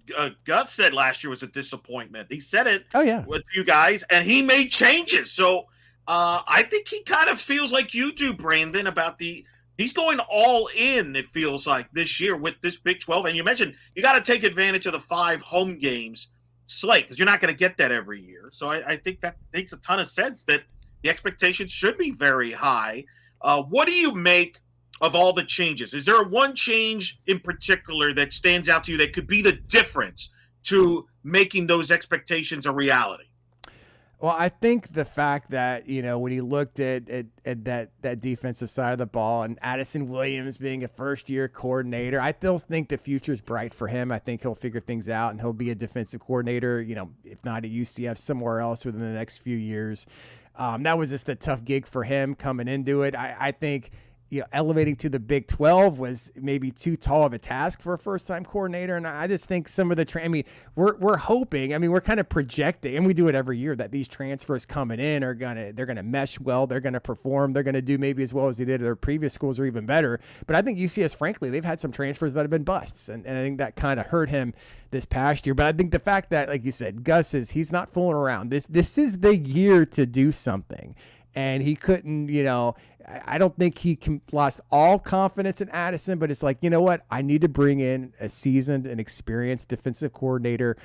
Gus said last year was a disappointment. He said it with you guys, and he made changes. So I think he kind of feels like you do, Brandon, about he's going all in, it feels like, this year with this Big 12. And you mentioned you got to take advantage of the 5 home games slate because you're not going to get that every year. So I think that makes a ton of sense that the expectations should be very high. What do you make of all the changes? Is there one change in particular that stands out to you that could be the difference to making those expectations a reality? Well, I think the fact that, when he looked at that defensive side of the ball and Addison Williams being a first-year coordinator, I still think the future is bright for him. I think he'll figure things out and he'll be a defensive coordinator, if not at UCF, somewhere else within the next few years. That was just a tough gig for him coming into it. I think elevating to the Big 12 was maybe too tall of a task for a first-time coordinator. And I just think some of the we're hoping, we're kind of projecting, and we do it every year, that these transfers coming in they're gonna mesh well, they're gonna perform, they're gonna do maybe as well as they did at their previous schools or even better. But I think UCS, frankly, they've had some transfers that have been busts, and I think that kind of hurt him this past year. But I think the fact that, like you said, Gus he's not fooling around. This is the year to do something. And he couldn't, I don't think he lost all confidence in Addison, but it's like, what? I need to bring in a seasoned and experienced defensive coordinator.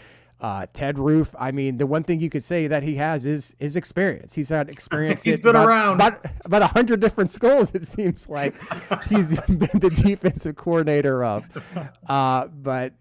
Ted Roof, the one thing you could say that he has is experience. He's had experience. He's been around about 100 different schools, it seems like he's been the defensive coordinator of. But,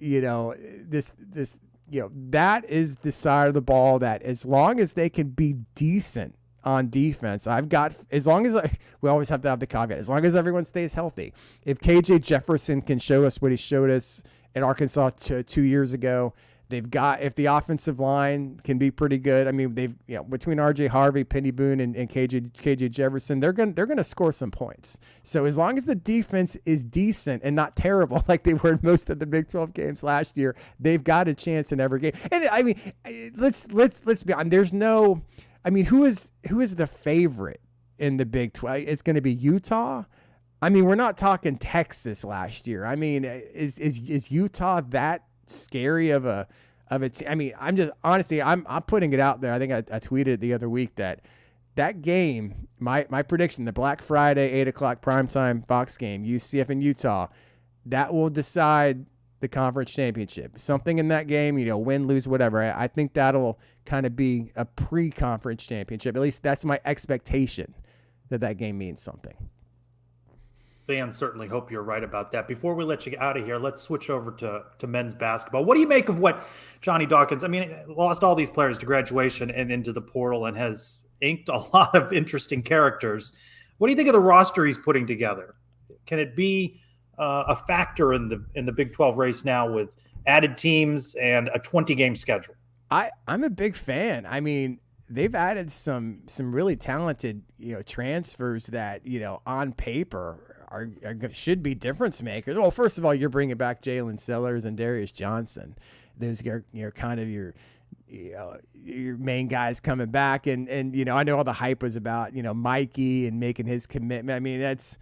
that is the side of the ball that, as long as they can be decent on defense, we always have to have the caveat, as long as everyone stays healthy. If KJ Jefferson can show us what he showed us at Arkansas 2 years ago. They've got, if the offensive line can be pretty good, I mean, they've, between RJ Harvey, Penny Boone, and KJ Jefferson, they're gonna score some points. So as long as the defense is decent and not terrible like they were in most of the Big 12 games last year, they've got a chance in every game. And I mean, let's be honest. There's no, I mean, who is the favorite in the Big 12? It's going to be Utah. I mean, we're not talking Texas last year. I mean, is Utah that scary of a I mean, I'm just honestly, I'm putting it out there. I think I tweeted the other week that game, my prediction, the Black Friday 8:00 primetime Fox game, UCF and Utah, that will decide the conference championship. Something in that game, win, lose, whatever. I think that'll kind of be a pre-conference championship. At least that's my expectation, that game means something. Fans certainly hope you're right about that. Before we let you out of here, let's switch over to men's basketball. What do you make of what Johnny Dawkins, I mean, lost all these players to graduation and into the portal and has inked a lot of interesting characters. What do you think of the roster he's putting together? Can it be a factor in the Big 12 race now with added teams and a 20-game schedule? I'm a big fan. I mean, they've added some really talented, transfers that, on paper should be difference makers. Well, first of all, you're bringing back Jalen Sellers and Darius Johnson. Those are kind of your main guys coming back. And I know all the hype was about, Mikey and making his commitment. I mean, that's,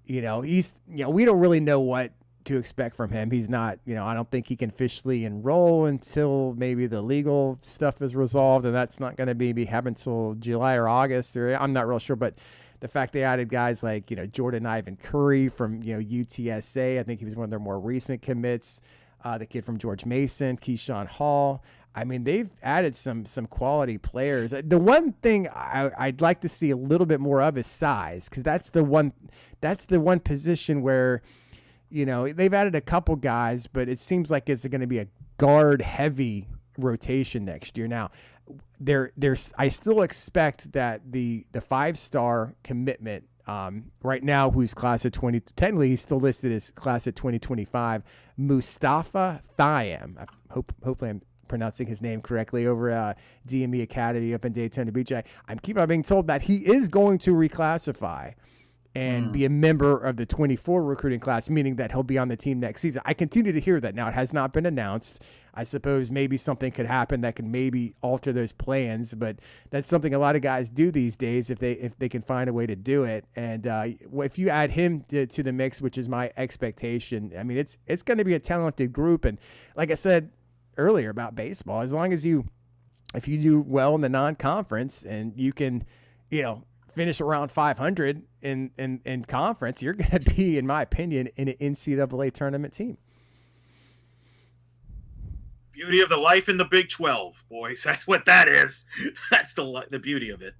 he's, we don't really know what to expect from him. He's not, I don't think he can officially enroll until maybe the legal stuff is resolved, and that's not going to be happen until July or August, or I'm not real sure. But the fact they added guys like, Jordan Ivan Curry from, UTSA, I think he was one of their more recent commits. The kid from George Mason, Keyshawn Hall. I mean, they've added some quality players. The one thing I'd like to see a little bit more of is size, because that's the one position where, they've added a couple guys, but it seems like it's going to be a guard heavy rotation next year. Now, I still expect that the 5-star commitment right now, who's class of 20, technically he's still listed as class of 2025, Mustafa Thiam. Hopefully I'm pronouncing his name correctly, over DME Academy up in Daytona Beach. I'm keep on being told that he is going to reclassify and be a member of the 24 recruiting class, meaning that he'll be on the team next season. I continue to hear that. Now, it has not been announced. I suppose maybe something could happen that could maybe alter those plans, but that's something a lot of guys do these days if they can find a way to do it. And if you add him to the mix, which is my expectation, I mean, it's going to be a talented group. And like I said earlier about baseball, as long as if you do well in the non-conference and you can, finish around 500 in conference, you're going to be, in my opinion, an NCAA tournament team. Beauty of the life in the Big 12, boys. That's what that is. That's the beauty of it.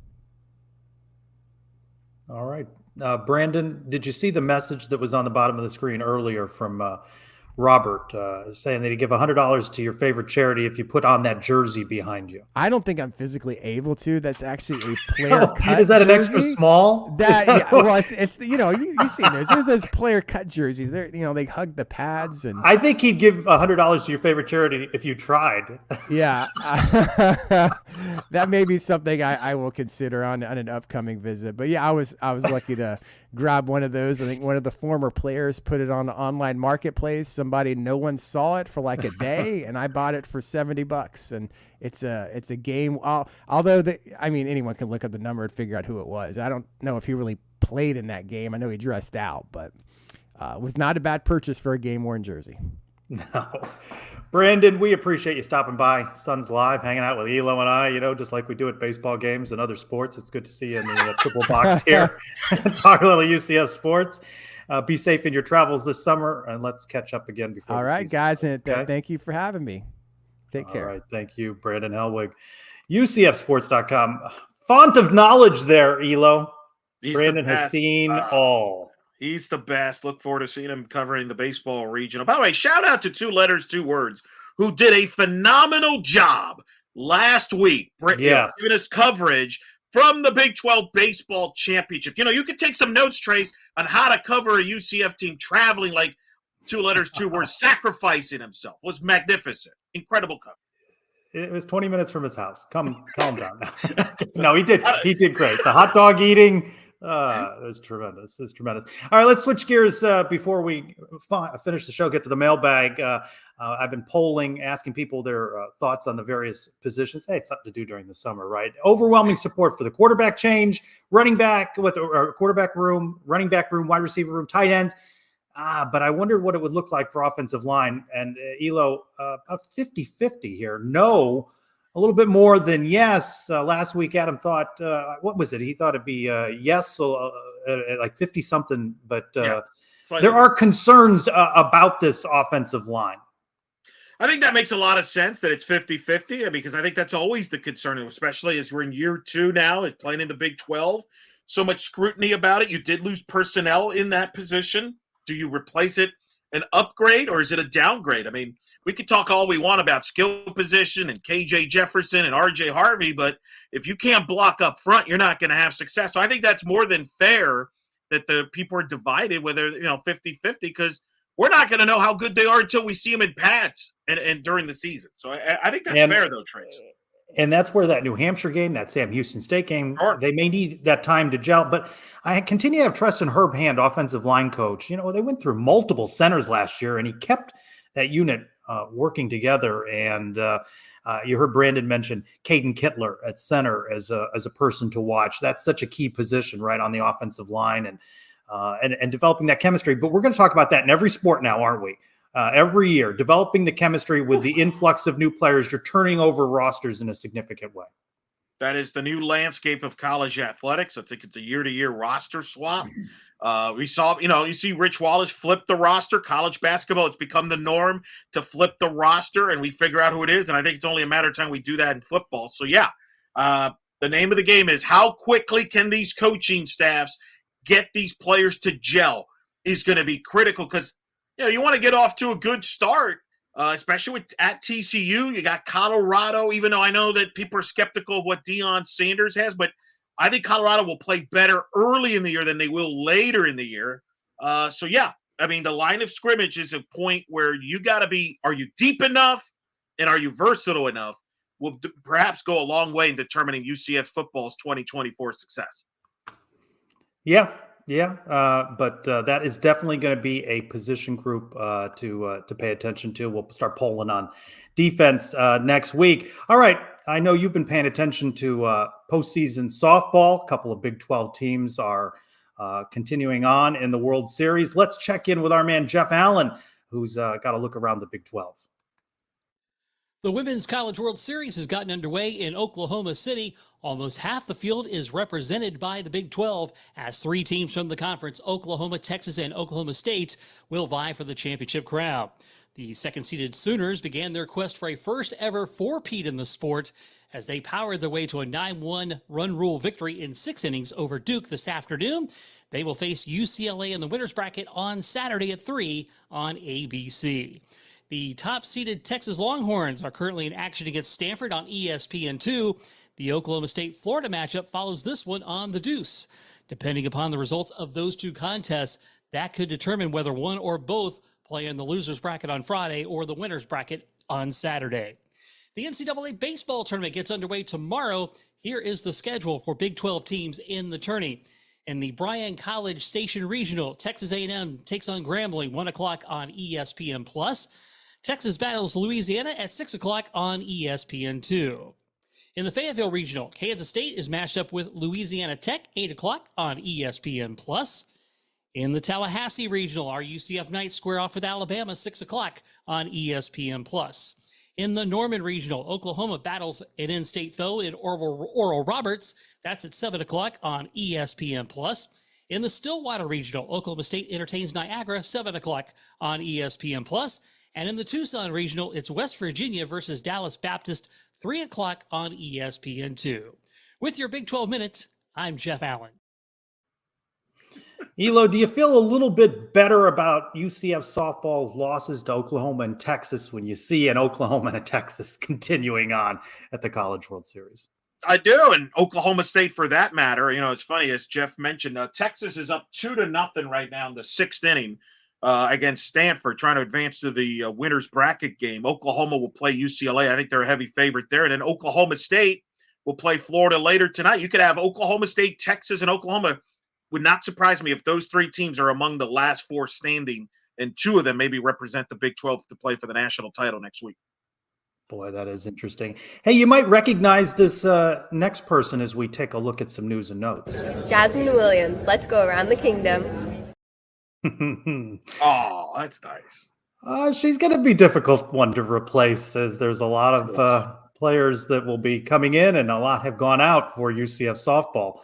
All right. Brandon, did you see the message that was on the bottom of the screen earlier from Robert saying that he'd give $100 to your favorite charity if you put on that jersey behind you? I don't think I'm physically able to. That's actually a player cut. Is that jersey. An extra small? Well, it's you've seen those. There's those player cut jerseys. They hug the pads, and I think he'd give $100 to your favorite charity if you tried. Yeah, that may be something I will consider on an upcoming visit. But yeah, I was lucky to grab one of those. I think one of the former players put it on the online marketplace. No one saw it for like a day, and I bought it for $70. And it's a game. Although anyone can look up the number and figure out who it was. I don't know if he really played in that game. I know he dressed out, but it was not a bad purchase for a game-worn jersey. No. Brandon, we appreciate you stopping by Suns Live, hanging out with Elo and I, just like we do at baseball games and other sports. It's good to see you in the triple box here. Talk a little UCF sports. Be safe in your travels this summer, and let's catch up again before All right, guys, and okay? Thank you for having me. Take care. All right, thank you, Brandon Helwig. UCFsports.com. Font of knowledge there, Elo. Brandon has seen all. He's the best. Look forward to seeing him covering the baseball regional. By the way, shout out to 2 Letters, 2 Words, who did a phenomenal job last week. Yes. Giving us coverage from the Big 12 Baseball Championship. You can take some notes, Trace, on how to cover a UCF team traveling like 2 letters, 2 words, sacrificing himself, was magnificent. Incredible cover. It was 20 minutes from his house. Calm down now. No, he did great. The hot dog eating, it was tremendous. It was tremendous. All right, let's switch gears before we finish the show, get to the mailbag. I've been polling, asking people their thoughts on the various positions. Hey, it's something to do during the summer, right? Overwhelming support for the quarterback change, running back with quarterback room, running back room, wide receiver room, tight ends. But I wondered what it would look like for offensive line. And Elo, about 50-50 here. No, a little bit more than yes. Last week, Adam thought, what was it? He thought it'd be yes, like 50-something. But there are concerns about this offensive line. I think that makes a lot of sense that it's 50-50 because I think that's always the concern, especially as we're in year 2 now, is playing in the Big 12. So much scrutiny about it. You did lose personnel in that position. Do you replace it an upgrade or is it a downgrade? I mean, we could talk all we want about skill position and KJ Jefferson and RJ Harvey, but if you can't block up front, you're not going to have success. So I think that's more than fair that the people are divided, whether 50-50, because we're not going to know how good they are until we see them in pads and during the season. So I think that's fair, though, Trace. And that's where that New Hampshire game, that Sam Houston State game, they may need that time to gel. But I continue to have trust in Herb Hand, offensive line coach. They went through multiple centers last year, and he kept that unit working together. And you heard Brandon mention Caden Kittler at center as a person to watch. That's such a key position, right, on the offensive line and developing that chemistry. But we're going to talk about that in every sport now, aren't we? Every year, developing the chemistry with the influx of new players, you're turning over rosters in a significant way. That is the new landscape of college athletics. I think it's a year-to-year roster swap. We saw, you see Rich Wallace flip the roster. College basketball, it's become the norm to flip the roster, and we figure out who it is. And I think it's only a matter of time we do that in football. So, yeah, the name of the game is how quickly can these coaching staffs get these players to gel is going to be critical because you want to get off to a good start, especially at TCU. You got Colorado, even though I know that people are skeptical of what Deion Sanders has, but I think Colorado will play better early in the year than they will later in the year. The line of scrimmage is a point where you got to be, are you deep enough and are you versatile enough? Will perhaps go a long way in determining UCF football's 2024 success. Yeah. But that is definitely going to be a position group to pay attention to. We'll start polling on defense next week. All right. I know you've been paying attention to postseason softball. A couple of Big 12 teams are continuing on in the World Series. Let's check in with our man, Jeff Allen, who's got a look around the Big 12. The Women's College World Series has gotten underway in Oklahoma City. Almost half the field is represented by the Big 12 as 3 teams from the conference, Oklahoma, Texas, and Oklahoma State, will vie for the championship crown. The second-seeded Sooners began their quest for a first-ever four-peat in the sport as they powered their way to a 9-1 run rule victory in 6 innings over Duke this afternoon. They will face UCLA in the winner's bracket on Saturday at 3 on ABC. The top-seeded Texas Longhorns are currently in action against Stanford on ESPN2. The Oklahoma State-Florida matchup follows this one on the Deuce. Depending upon the results of those 2 contests, that could determine whether one or both play in the loser's bracket on Friday or the winner's bracket on Saturday. The NCAA baseball tournament gets underway tomorrow. Here is the schedule for Big 12 teams in the tourney. In the Bryan College Station Regional, Texas A&M takes on Grambling, 1 o'clock on ESPN+. Texas battles Louisiana at 6 o'clock on ESPN2. In the Fayetteville Regional, Kansas State is matched up with Louisiana Tech, 8 o'clock on ESPN+. In the Tallahassee Regional, our UCF Knights square off with Alabama, 6 o'clock on ESPN+. In the Norman Regional, Oklahoma battles an in-state foe in Oral Roberts. That's at 7 o'clock on ESPN+. In the Stillwater Regional, Oklahoma State entertains Niagara, 7 o'clock on ESPN+. And in the Tucson Regional, it's West Virginia versus Dallas Baptist, 3 o'clock on ESPN2. With your Big 12 Minute, I'm Jeff Allen. Elo, do you feel a little bit better about UCF softball's losses to Oklahoma and Texas when you see an Oklahoma and a Texas continuing on at the College World Series? I do, and Oklahoma State for that matter. It's funny, as Jeff mentioned, Texas is up 2-0 right now in the 6th inning. against Stanford, trying to advance to the winner's bracket game. Oklahoma will play UCLA. I think they're a heavy favorite there. And then Oklahoma State will play Florida later tonight. You could have Oklahoma State, Texas, and Oklahoma. Would not surprise me if those three teams are among the last four standing, and two of them maybe represent the Big 12 to play for the national title next week. Boy, that is interesting. Hey, you might recognize this next person as we take a look at some news and notes. Jasmine Williams, let's go around the kingdom. Oh, that's nice. She's going to be a difficult one to replace, as there's a lot of players that will be coming in, and a lot have gone out for UCF softball.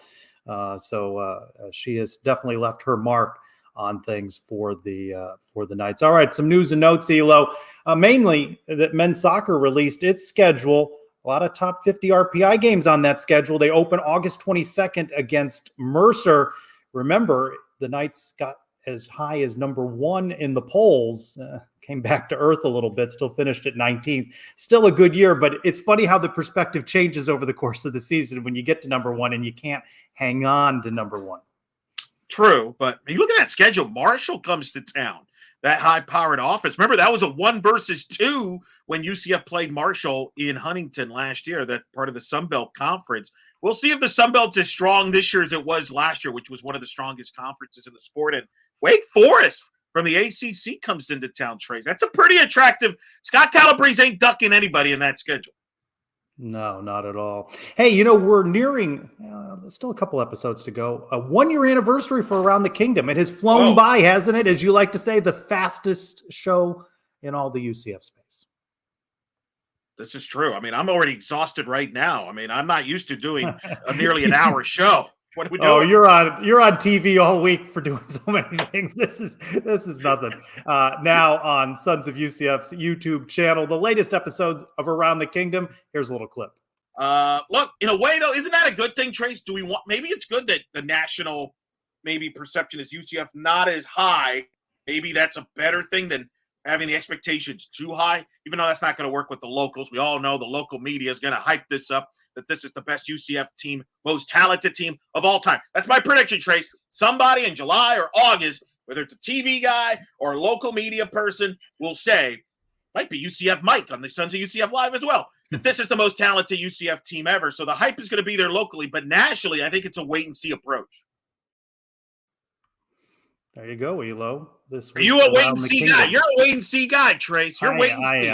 So she has definitely left her mark on things for the Knights. All right, some news and notes, Elo. Mainly that men's soccer released its schedule. A lot of top 50 RPI games on that schedule. They open August 22nd against Mercer. Remember, the Knights got as high as number 1 in the polls, came back to earth a little bit, still finished at 19th. Still a good year, but it's funny how the perspective changes over the course of the season when you get to number 1 and you can't hang on to number 1. True, but you look at that schedule. Marshall comes to town, that high-powered offense. Remember, that was a 1-versus-2 when UCF played Marshall in Huntington last year, that part of the Sun Belt Conference. We'll see if the Sun Belt's as strong this year as it was last year, which was one of the strongest conferences in the sport. And Wake Forest from the ACC comes into town, Trace. That's a pretty attractive. Scott Calabrese ain't ducking anybody in that schedule. No, not at all. Hey, we're nearing still a couple episodes to go. A 1-year anniversary for Around the Kingdom. It has flown by, hasn't it? As you like to say, the fastest show in all the UCF space. This is true. I mean, I'm already exhausted right now. I mean, I'm not used to doing a nearly an hour show. What are we doing? Oh, you're on TV all week for doing so many things. This is nothing. Now on Sons of UCF's YouTube channel, the latest episode of Around the Kingdom. Here's a little clip. Look, in a way though, isn't that a good thing, Trace? Do we want? Maybe it's good that the national perception is UCF not as high. Maybe that's a better thing than having the expectations too high, even though that's not going to work with the locals. We all know the local media is going to hype this up, that this is the best UCF team, most talented team of all time. That's my prediction, Trace. Somebody in July or August, whether it's a TV guy or a local media person, will say, might be UCF Mike on the Sons of UCF Live as well, that this is the most talented UCF team ever. So the hype is going to be there locally, but nationally, I think it's a wait-and-see approach. There you go, Elo. Are you a wait-and-see guy? You're a wait-and-see guy, Trace. You're wait-and-see.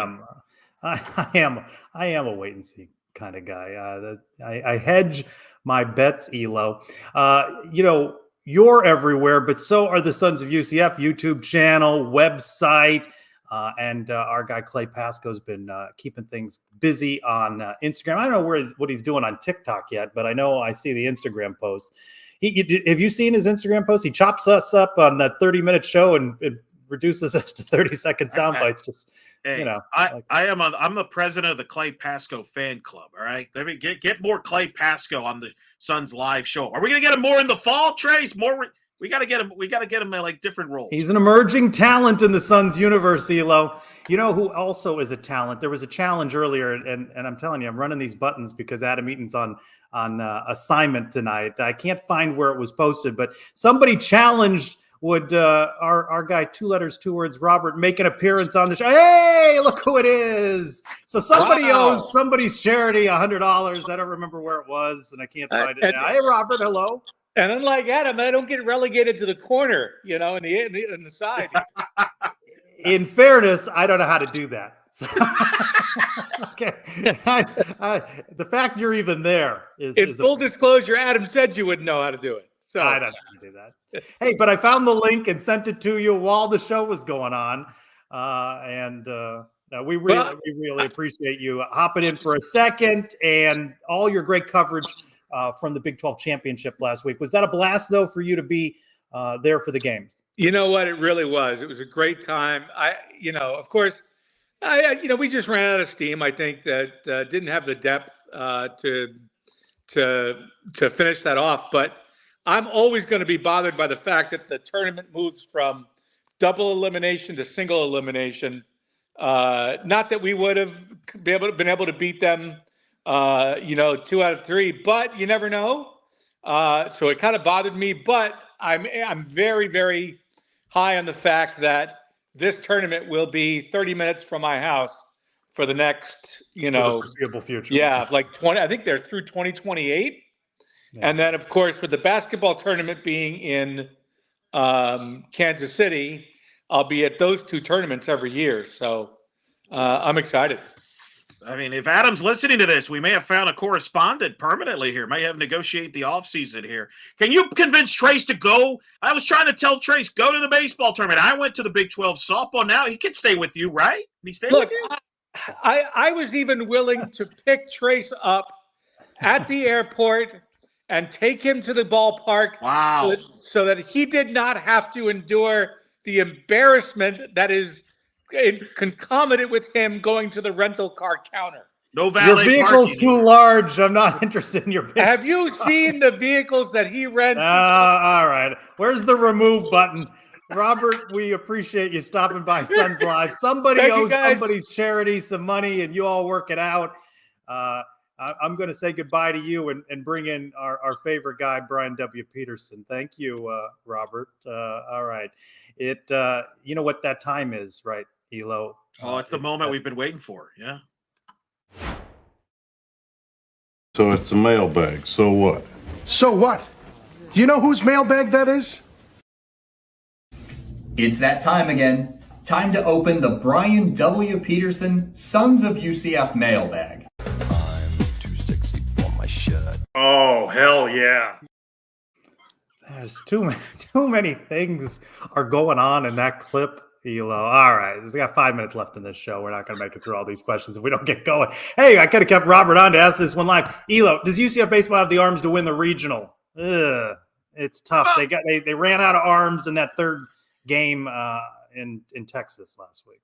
I am a wait-and-see kind of guy. I hedge my bets, Elo. You're everywhere, but so are the Sons of UCF YouTube channel, website, and our guy Clay Pasco's been keeping things busy on Instagram. I don't know what he's doing on TikTok yet, but I know I see the Instagram posts. Have you seen his Instagram post? He chops us up on that 30-minute show and reduces us to 30-second sound bites. Just I'm the president of the Clay Pasco fan club. All right, let me get more Clay Pasco on the Suns live show. Are we gonna get him more in the fall, Trace? More. We got to get him. We got to get him in like different roles. He's an emerging talent in the Suns universe, Elo. You know who also is a talent? There was a challenge earlier, and I'm telling you, I'm running these buttons because Adam Eaton's on assignment tonight. I can't find where it was posted, but somebody challenged would our guy, 2 letters, 2 words, Robert, make an appearance on the show. Hey, look who it is. So somebody owes somebody's charity $100. I don't remember where it was, and I can't find it now. Hey, Robert, hello. And unlike Adam, I don't get relegated to the corner, in the side. In fairness, I don't know how to do that. So, okay, the fact you're even there is. In full disclosure, Adam said you wouldn't know how to do it. So I don't know how to do that. Hey, but I found the link and sent it to you while the show was going on, and we really appreciate you hopping in for a second and all your great coverage from the Big 12 championship last week. Was that a blast, though, for you to be there for the games? You know what? It really was. It was a great time. Of course, we just ran out of steam. I think that didn't have the depth to finish that off. But I'm always going to be bothered by the fact that the tournament moves from double elimination to single elimination. Not that we would have been able to beat them 2 out of 3, but you never know. So it kind of bothered me, but I'm very, very high on the fact that this tournament will be 30 minutes from my house for the next, For the foreseeable future. Yeah, like 20. I think they're through 2028. Yeah. And then, of course, with the basketball tournament being in Kansas City, I'll be at those two tournaments every year. So I'm excited. I mean, if Adam's listening to this, we may have found a correspondent permanently here. May have negotiate the offseason here. Can you convince Trace to go? I was trying to tell Trace, go to the baseball tournament. I went to the Big 12 softball. Now he can stay with you, right? Can he stay with you? I was even willing to pick Trace up at the airport and take him to the ballpark. Wow. So that he did not have to endure the embarrassment that is concomitant with him going to the rental car counter. No valet. Your vehicle's too large. I'm not interested in your vehicle. Have you seen the vehicles that he rents? All right. Where's the remove button? Robert, we appreciate you stopping by Suns Live. Somebody owes somebody's charity some money, and you all work it out. I'm going to say goodbye to you and bring in our favorite guy, Brian W. Peterson. Thank you, Robert. All right. You know what that time is, right, Elo? Oh, it's the moment we've been waiting for. Yeah. So it's a mailbag. So what? So what? Do you know whose mailbag that is? It's that time again. Time to open the Brian W. Peterson Sons of UCF mailbag. I'm too sexy for my shirt. Oh, hell yeah. There's too many things are going on in that clip, Elo. All right. We got 5 minutes left in this show. We're not going to make it through all these questions if we don't get going. Hey, I could have kept Robert on to ask this one live. Elo, does UCF baseball have the arms to win the regional? It's tough. They ran out of arms in that third game in Texas last week.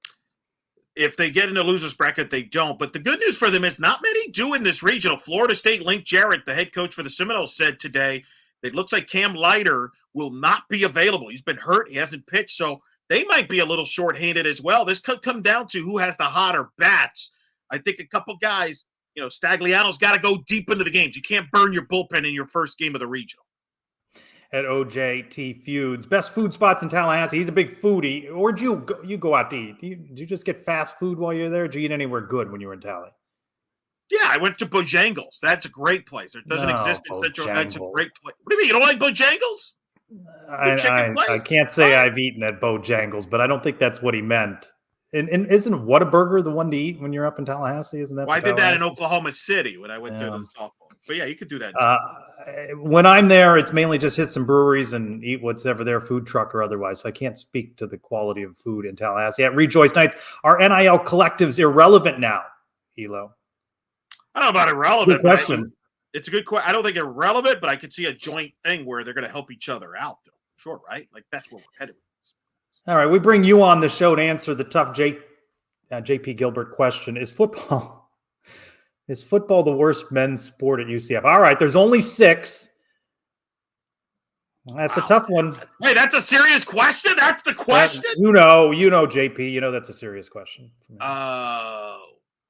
If they get in a loser's bracket, they don't. But the good news for them is not many do in this regional. Florida State, Link Jarrett, the head coach for the Seminoles, said today that it looks like Cam Leiter will not be available. He's been hurt. He hasn't pitched. So they might be a little shorthanded as well. This could come down to who has the hotter bats. I think a couple guys, Stagliano's got to go deep into the games. You can't burn your bullpen in your first game of the regional. At OJT Feuds, best food spots in Tallahassee. He's a big foodie. Where'd you go out to eat? Did you just get fast food while you're there? Did you eat anywhere good when you were in Tally? Yeah, I went to Bojangles. That's a great place. It doesn't exist in Central. That's a great place. What do you mean? You don't like Bojangles? I can't say I've eaten at Bojangles, but I don't think that's what he meant. And isn't Whataburger the one to eat when you're up in Tallahassee? Isn't that? Well, I did that in Oklahoma City when I went to the softball. But yeah, you could do that. When I'm there, it's mainly just hit some breweries and eat whatever their food truck or otherwise. So I can't speak to the quality of food in Tallahassee. At Rejoice Nights, are NIL collectives irrelevant now, Elo? I don't know about irrelevant. Good question. It's a good question. I don't think irrelevant, but I could see a joint thing where they're going to help each other out, though. Sure, right? Like that's where we're headed. All right, we bring you on the show to answer the tough JP Gilbert question. Is football the worst men's sport at UCF? All right, there's only 6. That's a tough one. Hey, that's a serious question? That's the question? You know, JP, that's a serious question. Well,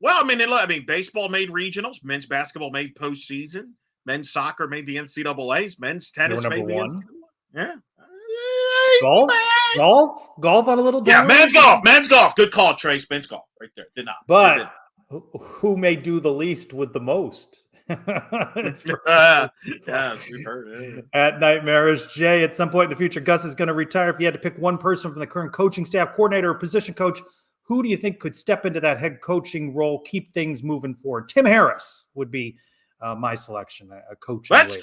I mean, baseball made regionals. Men's basketball made postseason. Men's soccer made the NCAAs. Men's tennis made the NCAA. Yeah. Golf on a little down. Yeah, men's golf. Good call, Trace. Men's golf right there. Did not. But who may do the least with the most? Yes, we've heard it. At Nightmarish Jay, at some point in the future, Gus is going to retire. If you had to pick one person from the current coaching staff, coordinator, or position coach, who do you think could step into that head coaching role, keep things moving forward? Tim Harris would be my selection, a coach. Let's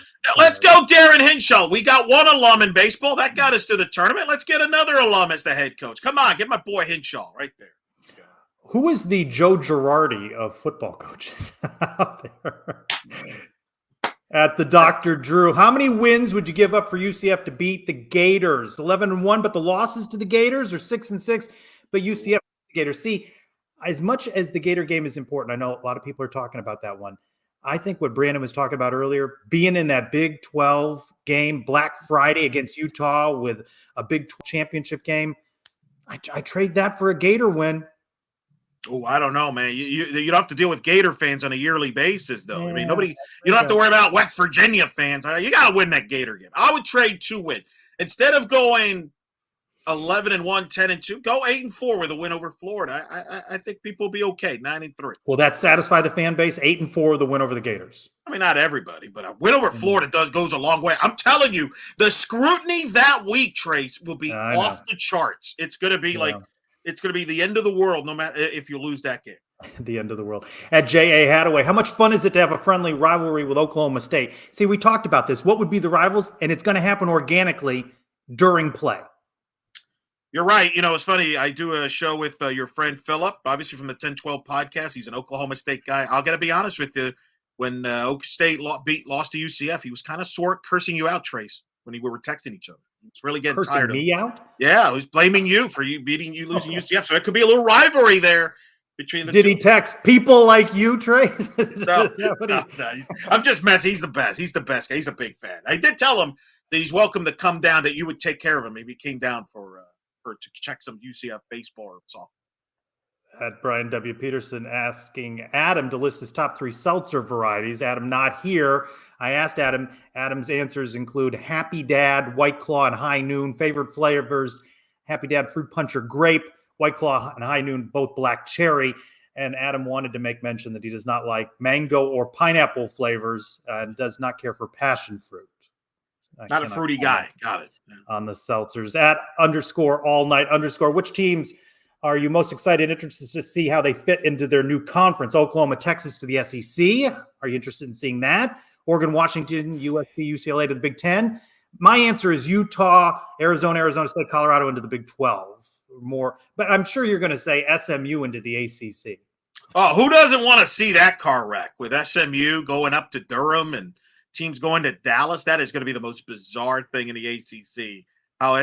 go, Darren Hinshaw. We got one alum in baseball. That got us to the tournament. Let's get another alum as the head coach. Come on, get my boy Hinshaw right there. Who is the Joe Girardi of football coaches out there? At the Dr. Drew, how many wins would you give up for UCF to beat the Gators? 11-1, but the losses to the Gators are 6-6, but UCF Gators. See, as much as the Gator game is important, I know a lot of people are talking about that one. I think what Brandon was talking about earlier, being in that Big 12 game, Black Friday against Utah with a Big 12 championship game, I trade that for a Gator win. Oh, I don't know, man. You don't have to deal with Gator fans on a yearly basis, though. Yeah, I mean, you don't have to worry about West Virginia fans. You got to win that Gator game. I would trade 2 wins. Instead of going 11-1, 10-2. Go 8-4 with a win over Florida. I think people will be okay. 9-3. Will that satisfy the fan base? 8-4 with a win over the Gators. I mean, not everybody, but a win over Florida goes a long way. I'm telling you, the scrutiny that week, Trace, will be off the charts. It's going to be it's going to be the end of the world, no matter if you lose that game. The end of the world. At J.A. Hadaway, how much fun is it to have a friendly rivalry with Oklahoma State? See, we talked about this. What would be the rivals? And it's going to happen organically during play. You're right. You know, it's funny. I do a show with your friend Philip, obviously from the 10-12 podcast. He's an Oklahoma State guy. I'll gotta be honest with you. When Oak State lost to UCF, he was kind of sore cursing you out, Trace, when we were texting each other. He was really getting tired of me out? Yeah, he was blaming you for you losing UCF. So it could be a little rivalry there between the two. Did he text people like you, Trace? No. I'm just messing. He's the best. He's the best guy. He's a big fan. I did tell him that he's welcome to come down, that you would take care of him. Maybe he came down to check some UCF baseball or softball. At Brian W. Peterson asking Adam to list his top 3 seltzer varieties. Adam not here. I asked Adam. Adam's answers include Happy Dad, White Claw, and High Noon. Favorite flavors: Happy Dad, Fruit Punch or Grape. White Claw and High Noon, both black cherry. And Adam wanted to make mention that he does not like mango or pineapple flavors and does not care for passion fruit. Not a fruity guy. Got it. On the seltzers. At _all-night_, which teams are you most excited, interested to see how they fit into their new conference? Oklahoma, Texas to the SEC. Are you interested in seeing that? Oregon, Washington, USC, UCLA to the Big Ten. My answer is Utah, Arizona State, Colorado into the Big 12. More, but I'm sure you're going to say SMU into the ACC. Oh, who doesn't want to see that car wreck with SMU going up to Durham and teams going to Dallas? That is going to be the most bizarre thing in the ACC. How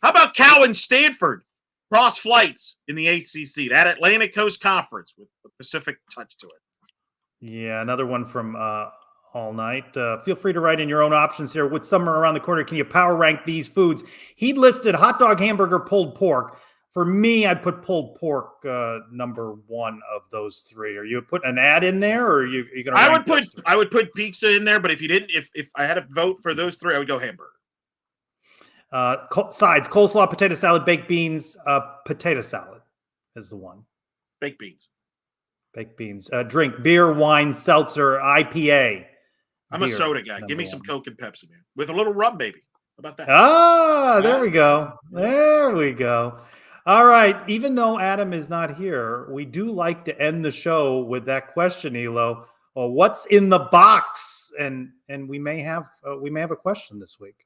about Cal and Stanford cross flights in the ACC? That Atlantic Coast Conference with a Pacific touch to it. Yeah, another one from All Night. Feel free to write in your own options here. With summer around the corner, can you power rank these foods? He listed hot dog, hamburger, pulled pork. For me, I'd put pulled pork number 1 of those 3. Are you putting an ad in there, or are you going to? I would put pizza in there, but if you didn't, if I had to vote for those 3, I would go hamburger. Sides: coleslaw, potato salad, baked beans. Potato salad is the one. Baked beans. Drink: beer, wine, seltzer, IPA. I'm a soda guy. Give me some Coke and Pepsi, man, with a little rum, maybe. How about that? There we go. There we go. All right. Even though Adam is not here, we do like to end the show with that question, Elo. Well, what's in the box? And we may have a question this week.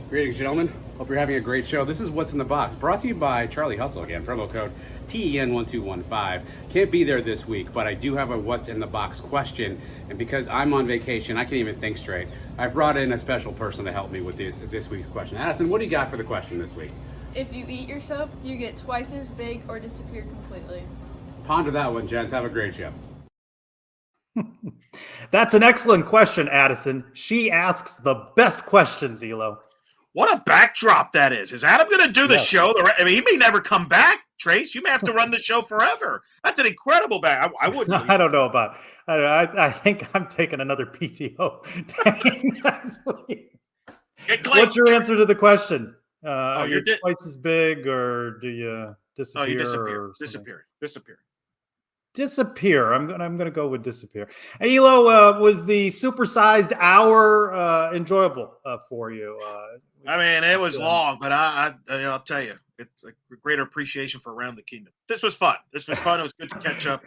Greetings, gentlemen. Hope you're having a great show. This is What's in the Box, brought to you by Charlie Hustle again, promo code TEN1215. Can't be there this week, but I do have a What's in the Box question, and because I'm on vacation, I can't even think straight. I brought in a special person to help me with this week's question. Addison, what do you got for the question this week? If you eat yourself, do you get twice as big or disappear completely? Ponder that one, gents. Have a great show. That's an excellent question, Addison. She asks the best questions, Elo. What a backdrop that is. Is Adam going to do the show? I mean, he may never come back, Trace. You may have to run the show forever. That's an incredible back. I wouldn't. I don't know about. I think I'm taking another PTO next week. What's your answer to the question? Are you twice as big, or do you disappear? Oh, you disappear. Disappear. I'm gonna go with disappear. Hey, Elo, was the supersized hour enjoyable for you? I mean, it was long, but I'll tell you, it's a greater appreciation for Around the Kingdom. This was fun. It was good to catch up.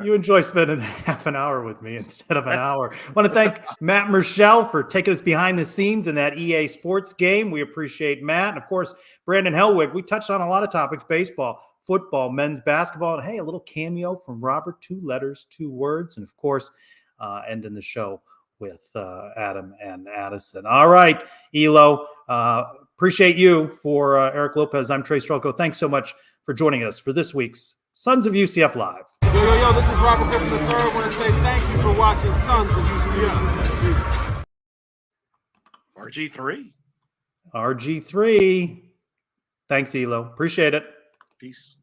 You enjoy spending half an hour with me instead of an hour. I want to thank Matt Murschel for taking us behind the scenes in that EA Sports game. We appreciate Matt. And, of course, Brandon Helwig. We touched on a lot of topics: baseball, football, men's basketball, and, hey, a little cameo from Robert, 2 letters, 2 words, and, of course, ending the show with Adam and Addison. All right, Elo, appreciate you. For Eric Lopez, I'm Trey Strelko. Thanks so much for joining us for this week's Sons of UCF Live. Yo, this is Robert Griffin III. I want to say thank you for watching Sons of UCF. RG3. RG3. Thanks, Elo. Appreciate it. Peace.